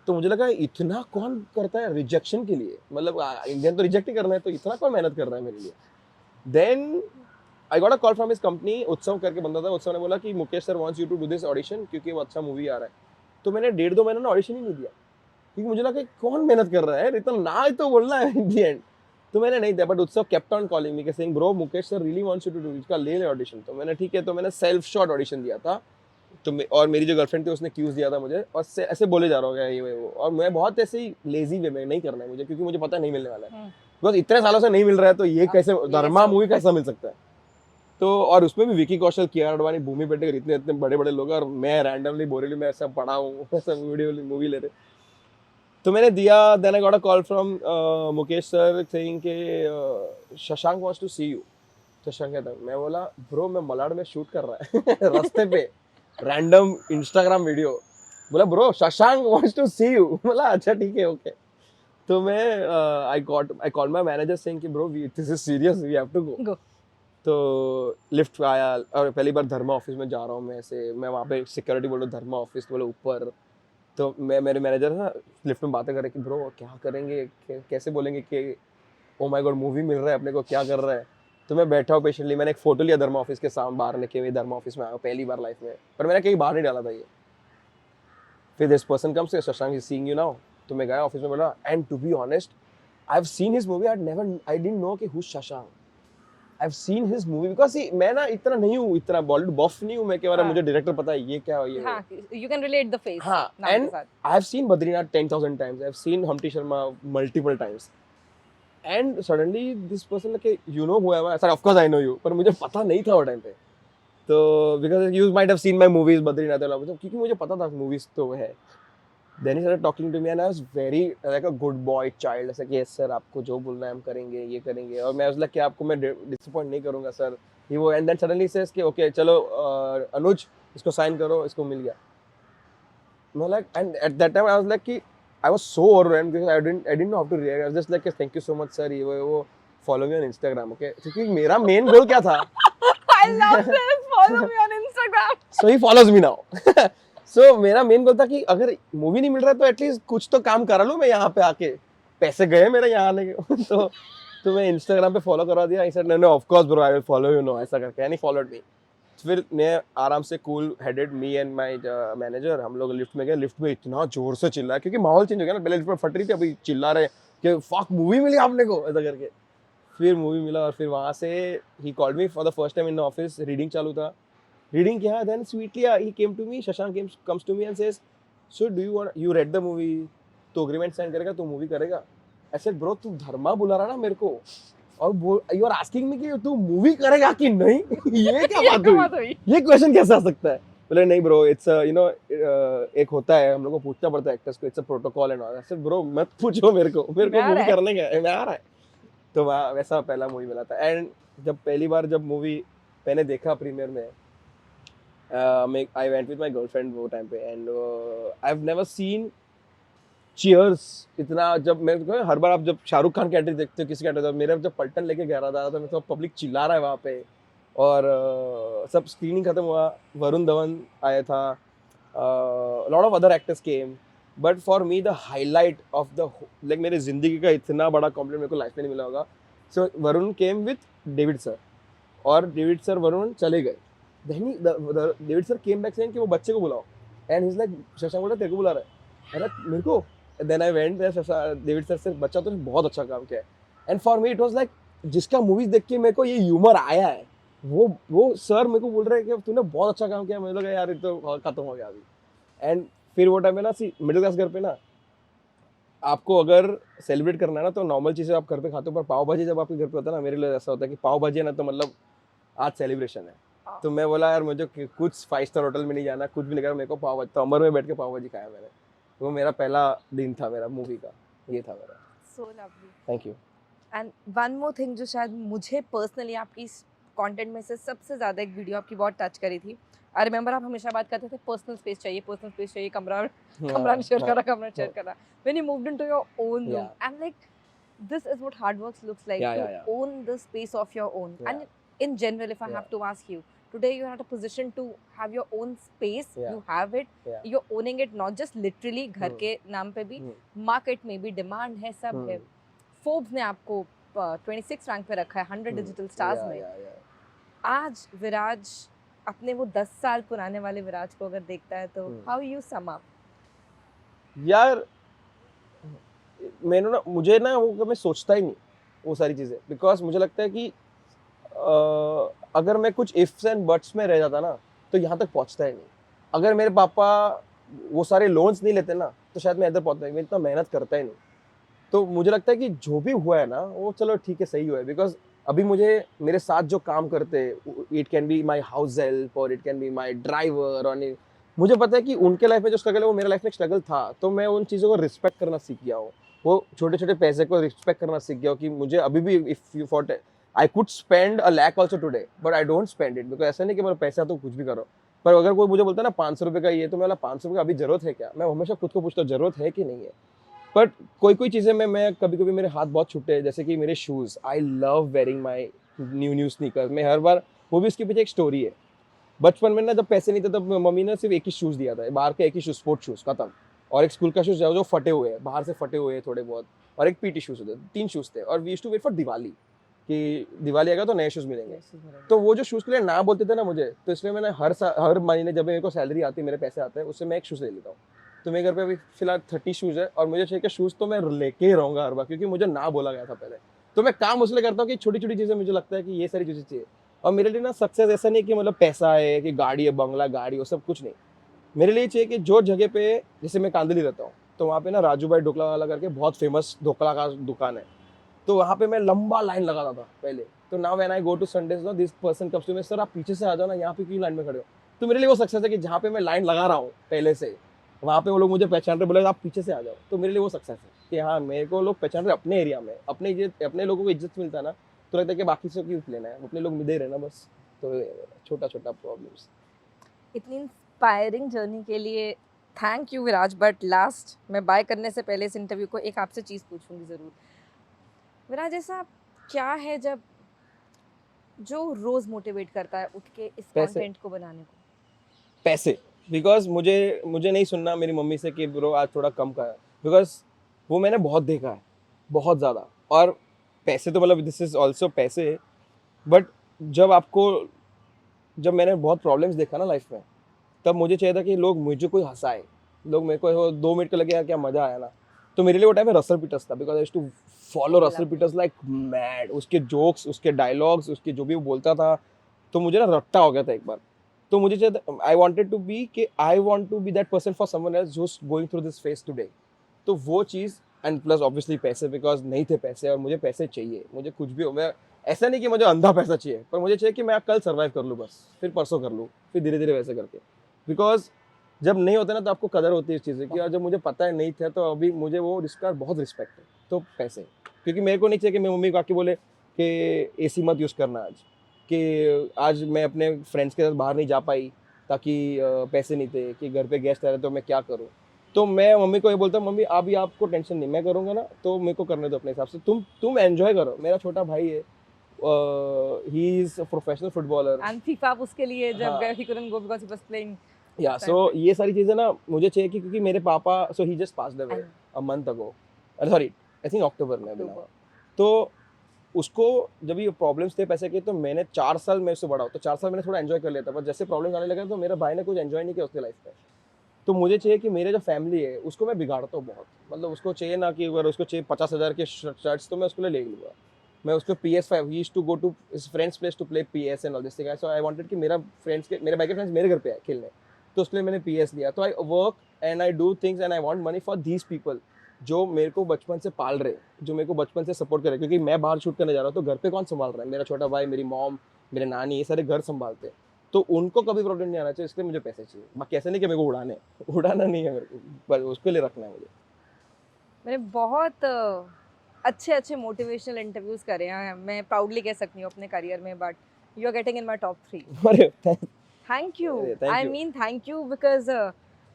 तो मुझे लगा इतना कौन करता है रिजेक्शन के लिए, मतलब इंडियन तो रिजेक्ट ही करना है, तो इतना कौन मेहनत कर रहा है मेरे लिए। Then I got a call from his company, Utsav करके बंदा था। उत्सव ने बोला कि Mukesh sir wants you to do this audition, क्योंकि वो अच्छा मूवी आ रहा है। तो मैंने 1.5-2 महीने ना ऑडिशन ही नहीं दिया, क्योंकि मुझे लगा कौन मेहनत कर रहा है, इतना ना ही तो बोलना है इन दी एंड। तो मैंने नहीं दिया, but Utsav kept on calling me saying bro Mukesh sir really wants you to do, इसका ले ऑडिशन। तो मैंने ठीक है, तो मैंने सेल्फ शॉट ऑडिशन दिया था। तो और मेरी जो गर्लफ्रेंड थी उसने क्यूज दिया था मुझे, और ऐसे बोले जा रहा होगा ये वो, और मैं बहुत ऐसे ही लेजी वे में नहीं करना है मुझे, क्योंकि मुझे पता नहीं मिलने वाला है, बिकॉज इतने सालों से नहीं मिल रहा है, तो ये कैसे धर्मा मूवी कैसा मिल सकता है। तो और उसमें भी विकी कौशल, कियारा आडवाणी, भूमि पेडनेकर, इतने इतने बड़े बड़े लोग, और मैं रैंडमली बोरेली में ऐसा पढ़ा हूँ, ऐसा वीडियो मूवी ले रहे। तो मैंने दिया। Then I got a call from Mukesh sir saying के Shashank wants to see you. Shashank कहता, मैं बोला ब्रो मैं मलाड में शूट कर रहा है रास्ते पे, रैंडम इंस्टाग्राम वीडियो। बोला bro Shashank wants to see you. बोला अच्छा ठीक है ओके। तो मैं I call my manager saying कि bro this is serious, we have to go. तो लिफ्ट आया, और पहली बार धर्मा ऑफिस में जा रहा हूँ मैं, ऐसे मैं वहाँ पे सिक्योरिटी बोलो धर्मा ऑफिस बोले ऊपर। तो मैं मेरे मैनेजर ना लिफ्ट में बातें कर रहे कि ब्रो क्या करेंगे, कैसे बोलेंगे कि ओ माय गॉड मूवी मिल रहा है अपने को, क्या कर रहा है। तो मैं बैठा हूँ पेशेंटली, मैंने एक फोटो लिया धर्मा ऑफिस के सामने, बाहर लेके हुए धर्मा ऑफिस में आया पहली बार लाइफ में, पर मैंने कहीं बाहर नहीं डाला था ये। फिर this person comes, Shashank is seeing you now. तो मैं गया ऑफिस में, बोला and to be honest I have seen his movie, I didn't know कि who is Shashank. I have seen his movie because मैं ना इतना नहीं हूँ, इतना बॉलीवुड बफ नहीं हूँ मैं कि मुझे डायरेक्टर पता है ये क्या है ये। हाँ, you can relate the face हाँ, नाम के and साथ। I have seen Badrinath 10,000 times. I have seen Humpty Sharma multiple times. And suddenly this person like, you know who am I? I said, of course I know you. पर मुझे पता नहीं था वो टाइम पे। तो because you might have seen my movies Badrinath वाला, क्योंकि मुझे पता था movies तो है। Then he started talking to me and I was very like a good boy child, ऐसा कि yes sir आपको जो बोलना है हम करेंगे, ये करेंगे। और मैं like कि आपको मैं disappoint नहीं करूँगा सर, ये वो। And then suddenly says कि okay चलो अनुज इसको sign करो, इसको मिल गया। No, like, and at that time I was like कि I was so overwhelmed because I didn't know how to react. I was just like thank you so much sir, ये वो follow me on Instagram, okay? क्योंकि मेरा main goal क्या था? I love this, follow me on Instagram. So he follows me now. So मेरा मेन गोल था कि अगर मूवी नहीं मिल रहा है तो एटलीस्ट कुछ तो काम करा लूँ मैं यहाँ पे आके, पैसे गए मेरे यहाँ आने के। तो मैं इंस्टाग्राम पे फॉलो करवा दिया। I said no of course bro I will follow you, no ऐसा करके, and he followed me. फिर मैं आराम से cool headed me and my manager, हम लोग लिफ्ट में गए। लिफ्ट में इतना जोर से चिल्लाया क्योंकि माहौल चेंज हो गया ना, पहले लिफ्ट में फट रही थी, अभी चिल्ला रहे कि फक मूवी मिली आपने को, ऐसा करके। फिर मूवी मिला, और फिर वहाँ से ही called me for the first time in office. Reading चालू था, रीडिंग किया, then sweetly he came to me, Shashank comes to me and says so do you read the movie, तो अग्रीमेंट साइन करेगा, तो मूवी करेगा। आई सेड ब्रो तू धर्मा बुला रहा ना मेरे को, और यू आर आस्किंग मी कि तू मूवी करेगा कि नहीं। ये क्या बात हुई, ये क्वेश्चन कैसे आ सकता है। बोले नहीं ब्रो इट्स एक होता है, हम लोग को पूछना पड़ता है एक्टर्स को, it's a protocol and all. ऐसे ब्रो मत पूछो मेरे को मूवी करने का मैं आ रहा है। तो वहाँ वैसा पहला मूवी मिला था। एंड जब पहली बार जब मूवी मैंने देखा प्रीमियर में, I went with my girlfriend वो टाइम पे, and I have never seen cheers इतना। जब मैं हर बार आप जब शाहरुख खान की एंट्री देखते हो, किसी की एंट्री, मेरा जब पलटन लेके गया था तो मैं तो पब्लिक चिल्ला रहा है वहाँ पे, और सब स्क्रीनिंग खत्म हुआ, वरुण धवन आया था, lot of other actors came, but for me the highlight of the like मेरी जिंदगी का इतना बड़ा कॉम्प्लीमेंट मेरे को लाइफ में नहीं मिला होगा। So Varun came with David sir, और डेविड सर वरुण चले गए। David sir came back saying कि वो बच्चे को बुलाओ, and he is like Shashank बोला तेरे को बुला रहा है। अरे मेरे को then I went David sir से, बच्चा तो बहुत अच्छा काम किया है। And for me it was like, जिसका मूवीज देख के मेरे को ये ह्यूमर आया है, वो सर मेरे को बोल रहे हैं कि तूने बहुत अच्छा काम किया। मुझे लगा यार ये तो खत्म हो गया अभी। एंड फिर वो टाइम में ना, मिडिल क्लास घर पे ना, आपको अगर सेलिब्रेट करना है ना तो नॉर्मल चीज़ें आप घर पे खाते हो, पर पाव भाजी जब आपके घर पे होता है ना, मेरे लिए ऐसा होता है कि पाव भाजी है ना तो मतलब आज सेलिब्रेशन है। तो मैं बोला यार मुझे कुछ 5 स्टार होटल में नहीं जाना, कुछ भी नहीं करना, मेरे को पाव भाजी, तो अमर में बैठ के पाव भाजी खाया मैंने। वो मेरा पहला दिन था मेरा मूवी का, ये था मेरा। So lovely. Thank you. And one more thing जो शायद मुझे पर्सनली आपकी कंटेंट में से सबसे ज़्यादा एक वीडियो आपकी बहुत टच करी थी। आई रिमेंबर आप हमेशा बात करते थे पर्सनल स्पेस चाहिए, कमरा नहीं शेयर करा, कमरा शेयर करा। When you moved into your own room, I'm like, this is what hard work looks like, to own the space of your own. And in general, if I have to ask you, today you're at a position to have your own space, you have it, you're owning it, not just literally घर के नाम पे भी, market में भी demand है, सब है। Forbes ने आपको 26 रैंक पे रखा है 100 डिजिटल स्टार्स में। आज विराज अपने वो 10 साल पुराने वाले विराज को अगर देखता है तो हाउ यू सम अप? यार मुझे ना वो मैं सोचता ही नहीं वो सारी चीज़ें, बिकॉज मुझे लगता है कि अगर मैं कुछ इफ्स एंड बट्स में रह जाता ना तो यहाँ तक पहुँचता ही नहीं। अगर मेरे पापा वो सारे लोन्स नहीं लेते ना तो शायद मैं इधर पहुँचता, मैं इतना मेहनत करता ही नहीं। तो मुझे लगता है कि जो भी हुआ है ना वो चलो ठीक है, सही हुआ है। बिकॉज अभी मुझे मेरे साथ जो काम करते, it can be my house help और it can be my driver, और मुझे पता है कि उनके लाइफ में जो स्ट्रगल है वो मेरे लाइफ में स्ट्रगल था। तो मैं उन चीज़ों को रिस्पेक्ट करना सीख गया हूँ, वो छोटे छोटे पैसे को रिस्पेक्ट करना सीख गया हूँ कि मुझे अभी भी, if you thought, I could spend a lakh also today but I don't spend it, because ऐसा नहीं कि मेरा पैसा तो कुछ भी करो। पर अगर कोई मुझे बोलता है ना 500 रुपये का ये, तो मैं 500 रुपये का अभी जरूरत है क्या, मैं हमेशा खुद को पूछता हूँ जरूरत है कि नहीं है। बट कोई चीज़ें में मैं कभी कभी मेरे हाथ बहुत छूटे, जैसे कि मेरे shoes, I love wearing my new sneakers. मैं हर बार, वो भी उसके पीछे एक स्टोरी है। बचपन में ना जब पैसे नहीं थे तब मम्मी ने सिर्फ एक ही शूज़ दिया था, बाहर का एक ही शूज़, स्पोर्ट शूज़ खत्म, और एक स्कूल का शूज़ जो फटे हुए हैं, बाहर से फटे हुए हैं थोड़े बहुत, और एक पीटी शूज़ होते, 3 शूज़ थे। और we used to wait for Diwali कि दिवाली आएगा तो नए शूज़ मिलेंगे। तो वो जो शूज़ के लिए ना बोलते थे ना मुझे, तो इसलिए मैंने हर महीने जब मेरे को सैलरी आती है, मेरे पैसे आते हैं, उससे मैं एक शूज़ ले लेता हूँ। तो मेरे घर पे अभी फिलहाल 30 शूज़ है, और मुझे चाहिए कि शूज़ तो मैं लेके ही रहूँगा हर बार, क्योंकि मुझे ना बोला गया था पहले। तो मैं काम उसलिए करता हूँ कि छोटी छोटी चीज़ें मुझे लगता है कि ये सारी चीज़ें चाहिए। और मेरे लिए ना सक्सेस ऐसा नहीं कि मतलब पैसा है, कि गाड़ी है, बंगला गाड़ी, वो सब कुछ नहीं। मेरे लिए चाहिए कि जो जगह पे, जैसे मैं कांदली रहता हूँ, तो वहाँ पे ना राजू भाई ढोकला वाला करके बहुत फेमस ढोकला का दुकान है, तो वहाँ पे मैं लंबा लाइन लगाता था पहले। तो now when I go to Sundays no, this person comes to me, sir आप पीछे से आ जाओ ना, यहाँ पे क्यों लाइन में खड़े हो। तो मेरे लिए वो सक्सेस है कि जहाँ पे मैं लाइन लगा रहा हूँ पहले से, वहाँ पे वो लोग मुझे पहचान रहे, बोले आप पीछे से आ जाओ। तो मेरे लिए वो सक्सेस है कि हाँ, मेरे को लोग पहचान रहे अपने एरिया में, अपने लोगों को इज्जत मिलता है ना, तो लगता है कि बाकी से क्यों लेना है, अपने लोग मिले रहे ना बस। तो छोटा छोटा प्रॉब्लम्स। इतनी इंस्पायरिंग जर्नी के लिए thank you Viraj. But last, मैं बाय करने से पहले इस इंटरव्यू को एक आपसे चीज़ पूछूंगी ज़रूर। विराज, ऐसा क्या है जब जो रोज़ मोटिवेट करता है उठ के इस कंटेंट को बनाने को? पैसे। बिकॉज मुझे नहीं सुनना मेरी मम्मी से कि ब्रो आज थोड़ा कम कर, बिकॉज वो मैंने बहुत देखा है, बहुत ज़्यादा। और पैसे तो मतलब दिस इज़ ऑल्सो पैसे, बट जब मैंने बहुत प्रॉब्लम्स देखा ना लाइफ में, तब मुझे चाहिए था कि लोग मुझे कोई हंसाए, लोग मेरे को 2 मिनट का लगे यार क्या मज़ा आया ना। तो मेरे लिए वो टाइम में रसल पीटर्स था, because I used to follow Russell Peters like mad. उसके जोक्स, उसके डायलॉग्स, उसके जो भी वो बोलता था, तो मुझे ना रट्टा हो गया था एक बार। तो मुझे चाहिए, आई वांटेड टू बी कि I want to be that person for someone else just going through this phase today. तो वो चीज़, एंड प्लस ऑब्वियसली पैसे, बिकॉज नहीं थे पैसे और मुझे पैसे चाहिए। मुझे कुछ भी हो, मैं ऐसा नहीं कि मुझे अंधा पैसा चाहिए, पर मुझे चाहिए कि मैं कल सर्वाइव कर लूँ बस, फिर परसों कर लूँ, फिर धीरे धीरे वैसे करके। बिकॉज जब नहीं होता ना तो आपको कदर होती है इस चीज़ की, और जब मुझे पता है नहीं था, तो अभी मुझे वो इसका बहुत रिस्पेक्ट है। तो पैसे, क्योंकि मेरे को नहीं चाहिए कि मेरी मम्मी को आके बोले कि एसी मत यूज़ करना आज, कि आज मैं अपने फ्रेंड्स के साथ बाहर नहीं जा पाई ताकि पैसे नहीं थे, कि घर पे गेस्ट आ रहे तो मैं क्या करूँ। तो मैं मम्मी को ये बोलता हूँ, मम्मी अभी आपको टेंशन नहीं, मैं करूँगा ना, तो मेरे को करने दो अपने हिसाब से, तुम एंजॉय करो। मेरा छोटा भाई है, he is a professional footballer, and FIFA उसके लिए जब हाँ। गए, ही couldn't go because he was playing। या सो ये सारी चीज़ें ना मुझे चाहिए कि, क्योंकि मेरे पापा, so he just passed away a month ago, sorry I think October में अभी ना। तो उसको जब ये प्रॉब्लम्स थे पैसे के, तो मैंने 4 साल में उससे बड़ा हो, तो 4 साल मैंने थोड़ा एंजॉय कर लिया था, पर जैसे प्रॉब्लम्स आने लगे तो मेरे भाई ने कुछ एंजॉय नहीं किया उसकी लाइफ में। तो मुझे चाहिए कि मेरे जो फैमिली है उसको मैं बिगाड़ता हूँ बहुत, मतलब उसको चाहिए ना कि अगर उसको चाहिए 50,000 के शर्ट्स तो मैं उसके लिए ले लूँगा। मैं उसको PS5 ही used to go to his friends place to play PS and all this thing, so I wanted कि मेरे भाई के फ्रेंड्स मेरे घर पे आए खेलने, तो उसके लिए मैंने PS लिया। तो I work and I do things and I want money for these people जो मेरे को बचपन से पाल रहे, जो मेरे को बचपन से सपोर्ट कर रहे, क्योंकि मैं बाहर शूट करने जा रहा हूँ तो घर पे कौन संभाल रहा है, मेरा छोटा भाई, मेरी मॉम, मेरे नानी, ये सारे घर संभालते हैं। तो उनको कभी प्रॉब्लम नहीं आना चाहिए, इसलिए मुझे पैसे चाहिए। बाकी ऐसे नहीं कि मेरे को उड़ाना नहीं है मेरे को, बस उसके लिए रखना है मुझे। मैंने बहुत अच्छे अच्छे मोटिवेशनल इंटरव्यूज करे हैं, मैं प्राउडली कह सकती हूँ अपने करियर में, but you are getting in my top 3। अरे thank you, thank I you. Mean thank you, because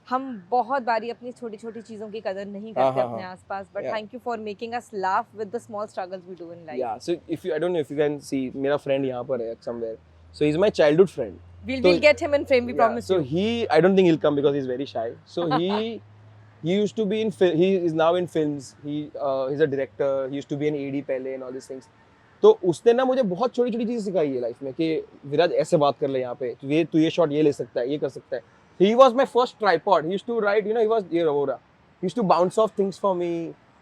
हम बहुत बारी अपनी छोटी छोटी चीज़ों की कदर नहीं हाँ, करते हाँ, अपने हाँ. आसपास, but Yeah. Thank you for making us laugh with the small struggles we do in life. Yeah, so if you, I don't know if you can see, मेरा friend यहाँ पर है somewhere, so he's my childhood friend. We'll get him in frame, we promise So you. I don't think he'll come because he's very shy. So he used to be he is now in films. He's a director. He used to be an AD पहले and all these things. तो उसने ना मुझे बहुत छोटी छोटी चीज़ें सिखाई है लाइफ में कि विराज ऐसे बात कर ले यहाँ पे, तू ये शॉट ये ले सकता है, ये कर सकता है। He was my first tripod. He used to write, he was ये रहा। He used to bounce off things for me.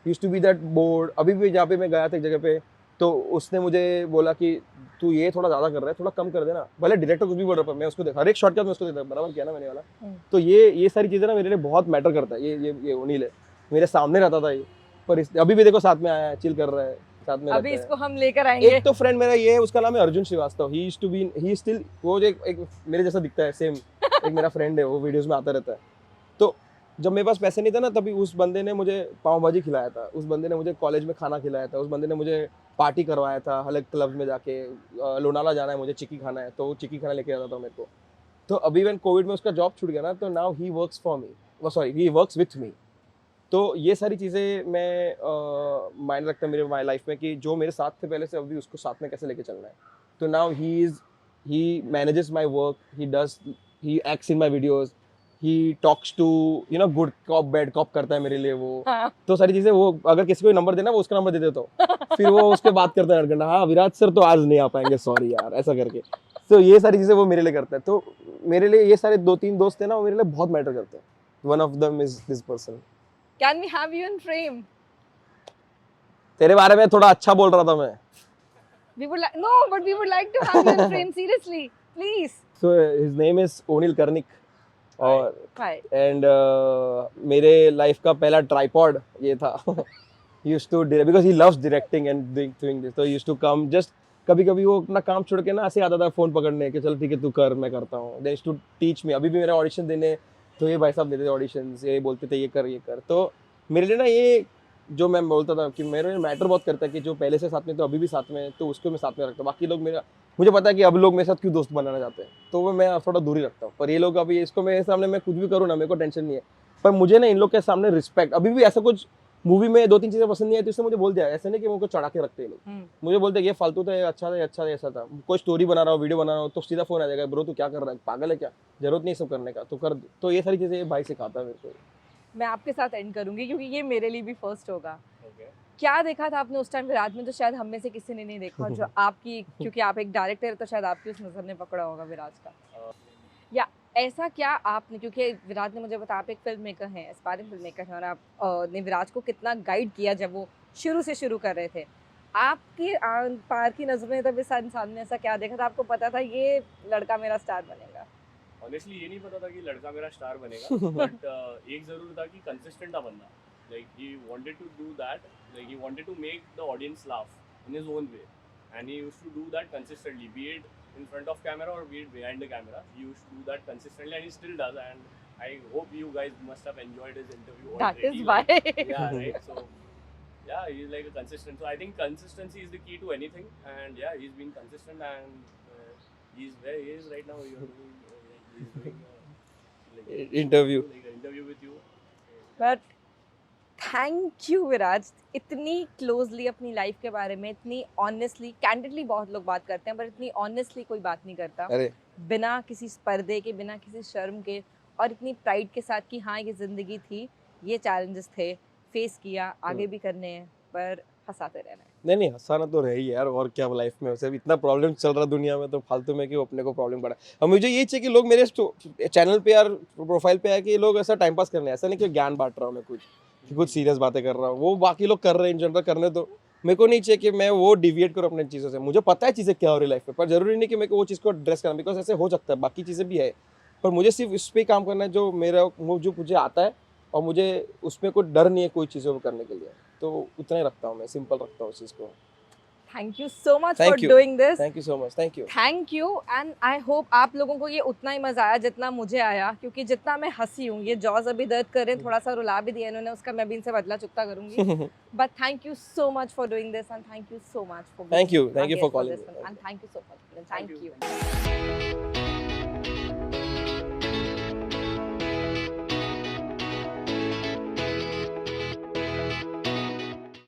He used to be that bored. अभी भी जहाँ पे मैं गया था एक जगह पे, तो उसने मुझे बोला कि तू ये थोड़ा ज़्यादा कर रहा है, थोड़ा कम कर देना। भले डायरेक्टर कुछ भी बोल रहा है, मैं उसको हर एक शॉट का मैं उसको देता, बराबर किया ना मैंने वाला। तो ये सारी चीज़ें ना मेरे लिए बहुत मैटर करता है। ये ओनिल है, मेरे सामने रहता था ये, पर अभी भी देखो साथ में आया है, चिल कर रहा है, साथ में अभी रहता इसको हम लेकर आएंगे। एक तो फ्रेंड मेरा ये है, उसका नाम है अर्जुन श्रीवास्तव। ही स्टिल वो जो एक मेरे जैसा दिखता है सेम, एक मेरा फ्रेंड है, वो वीडियोस में आता रहता है। तो जब मेरे पास पैसे नहीं था ना, तभी उस बंदे ने मुझे पाव भाजी खिलाया था, उस बंदे ने मुझे कॉलेज में खाना खिलाया था, उस बंदे ने मुझे पार्टी करवाया था अलग क्लब में जाके। लोनाला जाना है मुझे, चिक्की खाना है, तो वो चिक्की खाना लेके आता था मेरे को। तो अभी व्हेन कोविड में उसका जॉब छूट गया ना, तो now he works for me, sorry he works with me. तो ये सारी चीज़ें मैं माइंड रखता हूँ मेरे लाइफ में कि जो मेरे साथ थे पहले से, अभी उसको साथ में कैसे लेके चलना है। तो now he manages my work, he acts in my videos, he talks to good cop bad cop करता है मेरे लिए वो। हाँ। तो सारी चीज़ें वो, अगर किसी को नंबर देना वो उसका नंबर दे देता हूँ, फिर वो उसके बात करता है 8 घंटा, हाँ विराज सर तो आज नहीं आ पाएंगे, सॉरी यार, ऐसा करके। तो ये सारी चीज़ें वो मेरे लिए करता है। तो मेरे लिए ये सारे 2-3 दोस्त हैं ना, वो मेरे लिए बहुत मैटर करते हैं। One of them is this person. Can we have you in frame? तेरे बारे में थोड़ा अच्छा बोल रहा था मैं। We would like, no, but we would like to have you in frame, seriously, please. So his name is Onil Karnik, और Hi. एंड मेरे लाइफ का पहला ट्राइपॉड ये था। He used to direct because he loves directing and doing this. So he used to come just कभी-कभी वो अपना काम छोड़ के ना ऐसे आता था फोन पकड़ने कि चल ठीक है तू कर, मैं करता हूँ। Then he used to teach me. अभी भी मेरा ऑडिशन देने तो ये भाई साहब देते थे ऑडिशंस, ये बोलते थे ये कर। तो मेरे लिए ना ये जो मैं बोलता था कि मेरे मैटर बहुत करता है कि जो पहले से साथ में तो अभी भी साथ में, तो उसको मैं साथ में रखता हूँ। बाकी लोग मुझे पता है कि अब लोग मेरे साथ क्यों दोस्त बनाना चाहते हैं, तो वो मैं थोड़ा दूरी रखता हूँ। पर ये लोग अभी इसको मेरे सामने मैं कुछ भी करूँ ना, मेरे को टेंशन नहीं है। पर मुझे ना इन लोग के सामने रिस्पेक्ट, अभी भी ऐसा कुछ मूवी में 2-3 चीज़ें पसंद नहीं आई तो इसने मुझे बोल दिया, ऐसे नहीं कि मुझको चढ़ा के रखते हैं लोग। मुझे बोलते ये फालतू था, ये अच्छा था, ये अच्छा था, ऐसा था। कोई स्टोरी बना रहा हो, वीडियो बना रहा हो, तो सीधा फोन आ जाएगा, ब्रो तू क्या कर रहा है, पागल है क्या, जरूरत नहीं सब करने का, तो कर। तो ये सारी चीज़ें ये भाई सिखाता है मेरे को। मैं आपके साथ एंड करूंगी क्योंकि ये मेरे लिए भी फर्स्ट होगा। क्या देखा था आपने उस टाइम विराज में, तो शायद हम में से किसी ने नहीं देखा, जो आपकी, क्योंकि आप एक डायरेक्टर है तो शायद आपकी उस नज़र ने पकड़ा होगा विराज का। या ऐसा क्या आपने, क्योंकि विराज ने मुझे बताया आप एक फिल्म मेकर हैं, एस्पायरिंग फिल्म मेकर हैं, और आप ने विराज को कितना गाइड किया जब वो शुरू से शुरू कर रहे थे। आपकी पार की नज़र में तब इस इंसान ने ऐसा क्या देखा था, आपको पता था ये लड़का मेरा स्टार बनेगा? ऑनेस्टली ये नहीं पता था कि लड़का मेरा स्टार बनेगा, बट एक ज़रूर था कि कंसिस्टेंट था बंदा। Like he wanted to do that, like he wanted to make the audience laugh in his own way, and he used to do that consistently, be it in front of camera or be it behind the camera. He used to do that consistently, and he still does. And I hope you guys must have enjoyed his interview already. That is why. Yeah, right. So yeah, he's like a consistent. So I think consistency is the key to anything, and yeah, he's been consistent, and he's where he is right now. You're doing, he's doing like Interview. like an interview with you. But thank you Viraj, इतनी क्लोजली अपनी लाइफ के बारे में, इतनी ऑनेस्टली, कैंडिडली बहुत लोग बात करते हैं, पर इतनी ऑनेस्टली कोई बात नहीं करता, अरे बिना किसी पर्दे के, बिना किसी शर्म के, और इतनी प्राइड के साथ कि हाँ ये ज़िंदगी थी, ये चैलेंजेस थे, फेस किया, आगे भी करने हैं, पर हंसाते रहना है। नहीं नहीं, हंसाना तो रही है यार, और क्या लाइफ में वैसे भी इतना प्रॉब्लम चल रहा दुनिया में, तो फालतू में क्यों अपने को प्रॉब्लम पड़ा। और मुझे ये चाहिए कि लोग मेरे चैनल पे यार प्रोफाइल पे आए कि लोग ऐसा टाइम पास करने, ऐसा नहीं कि ज्ञान बांट रहा हूँ मैं कुछ, कि कुछ सीरियस बातें कर रहा हूँ, वो बाकी लोग कर रहे हैं इन जनरल, करने दो। मेरे को नहीं चाहिए कि मैं वो डिविएट करूँ अपने चीज़ों से। मुझे पता है चीज़ें क्या हो रही लाइफ में, पर जरूरी नहीं कि मेरे को वो चीज़ को ड्रेस करना, बिकॉज ऐसे हो सकता है, बाकी चीज़ें भी है, पर मुझे सिर्फ इस पे काम करना है जो जो मुझे आता है, और मुझे उसमें कोई डर नहीं है कोई चीज़ों को करने के लिए। तो उतना ही रखता हूँ मैं, सिंपल रखता हूँ उस चीज़ को। Thank you so much for thank you, doing this. Thank you so much, thank you. Thank you and I hope आप लोगों को ये उतना ही मजा आया जितना मुझे आया, क्योंकि जितना मैं हंसी हूँ, ये जॉज अभी दर्द कर रहे हैं, थोड़ा सा रुला भी दिया इन्होंने, उसका मैं भी इनसे बदला चुकता करूंगी। But thank you so much for doing this and thank you so much for Thank you for calling me. And thank you so much, thank you.